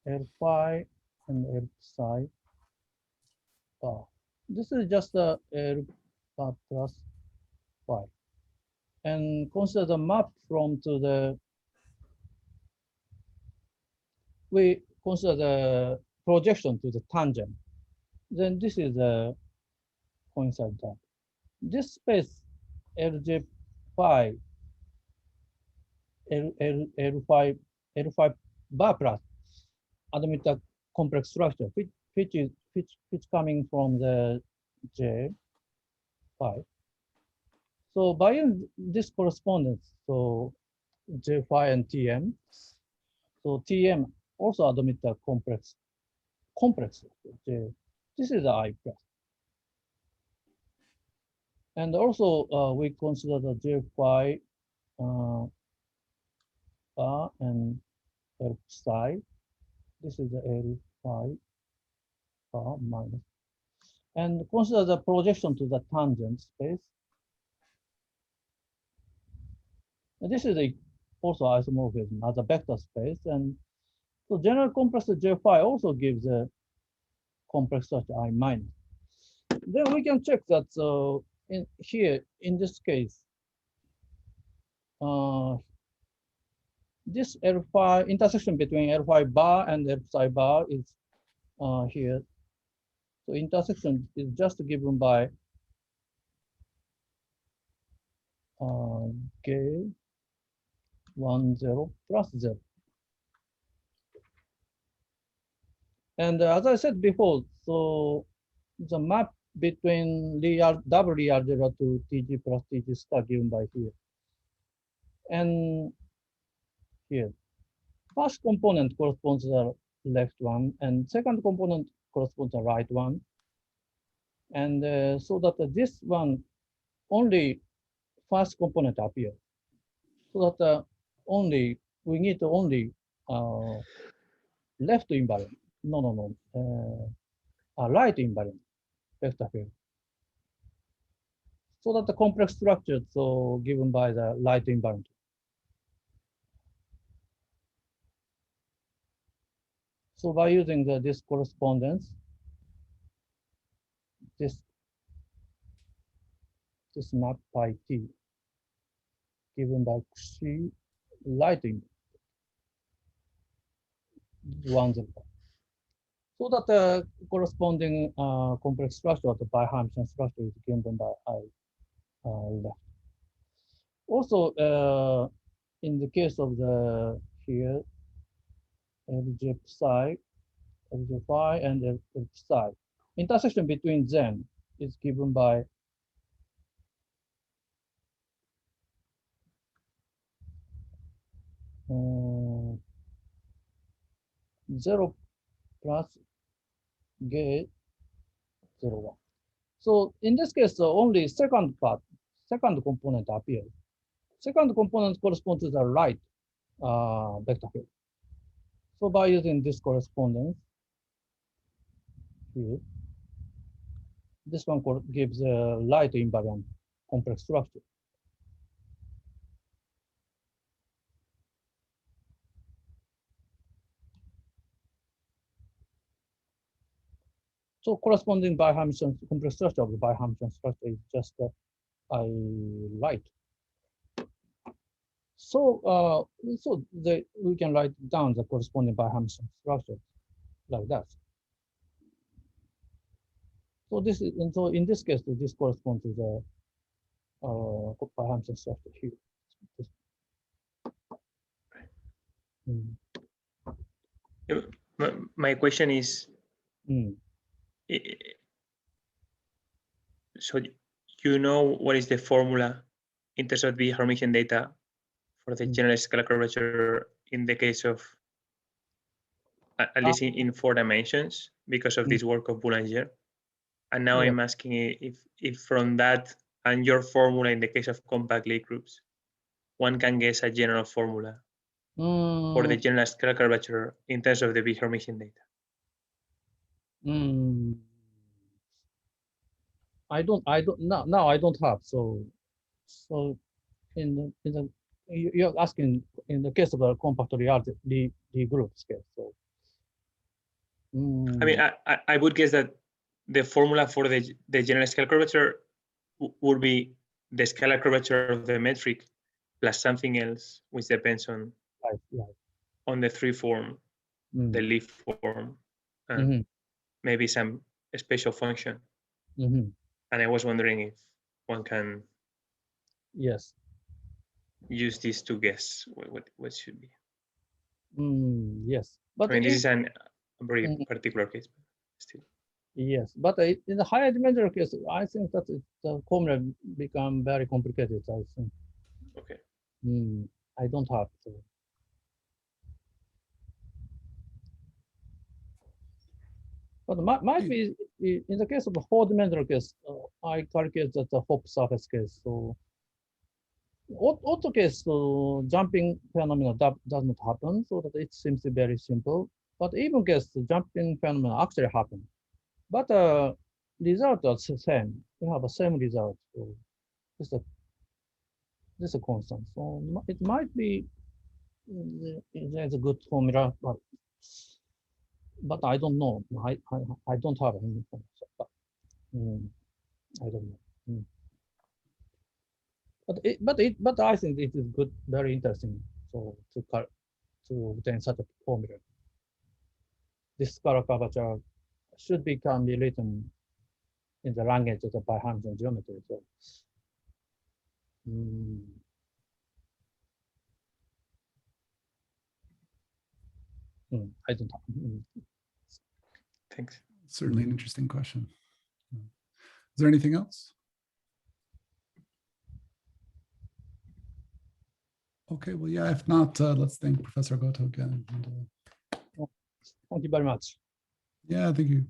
L phi and L psi bar. This is just a L bar plus phi. And consider the map from to the, we consider the projection to the tangent. Then this is a coincide that. This space Lj phi, L phi bar plus admit a complex structure, which coming from the J phi. So by using this correspondence, so J phi and Tm, so Tm also admit a complex J. This is the I plus. And also we consider the J phi bar and L psi. This is the L phi bar minus. And consider the projection to the tangent space. And this is also isomorphism as a vector space. And so general complex J phi also gives a complex structure I minus. Then we can check that in here, in this case, this L phi intersection between L phi bar and L psi bar is here. So intersection is just given by K 1 0 plus 0. And as I said before, so the map between double real algebra to TG plus TG star given by here. And here, first component corresponds to the left one, and second component corresponds to the right one. And so that this one only first component appears. So that we need only left invariant. Right invariant vector field. So that the complex structure so given by the right invariant. So by using this correspondence, this map pi t given by Xi lighting 1 0. So that the corresponding complex structure of the bi-Hermitian structure is given by I left. Also, in the case of the here, Lj psi, Lj phi, and L psi, intersection between them is given by uh, 0 plus gate 0 1. So in this case, only second component appears. Second component corresponds to the right vector field. So by using this correspondence here, this one gives a light invariant complex structure. So corresponding bi-Hermitian complex structure of the bi-Hermitian structure is just I light. So we can write down the corresponding bi-Hermitian structure like that. So in this case, this corresponds to the bi-Hermitian structure here. My question is, so you know what is the formula in terms of the Hermitian data for the generalized scalar curvature in the case of at least in 4 dimensions because of this work of Boulanger? And now I'm asking if from that and your formula in the case of compact Lie groups, one can guess a general formula for the generalized scalar curvature in terms of the big Hermitian data? I don't now I don't have. So you're asking in the case of a compact reality the group scale. So I mean, I would guess that the formula for the generalized scalar curvature would be the scalar curvature of the metric plus something else, which depends on on the free form, the leaf form, and maybe some special function. And I was wondering if one can use this to guess what should be. Yes, but I mean, this is a very particular case, but still. Yes, but in the higher dimensional case, I think that the formula become very complicated. I think. Okay. I don't have to. But might be in the case of the four-dimensional case, I calculate that the Hopf surface case. So auto case, jumping phenomena does not happen, so that it seems very simple. But even case, the jumping phenomena actually happen. But result is the same. You have the same result. So this is a constant. So it might be there's a good formula, but I don't know. I don't have any information. But, I don't know. But I think it is good, very interesting. So to obtain such a formula, this scalar curvature should be can be written in the language of the bihamilton geometry. So, I don't know. Thanks. Certainly an interesting question. Is there anything else? Okay, well, yeah, if not, let's thank Professor Goto again. And, thank you very much. yeah, thank you.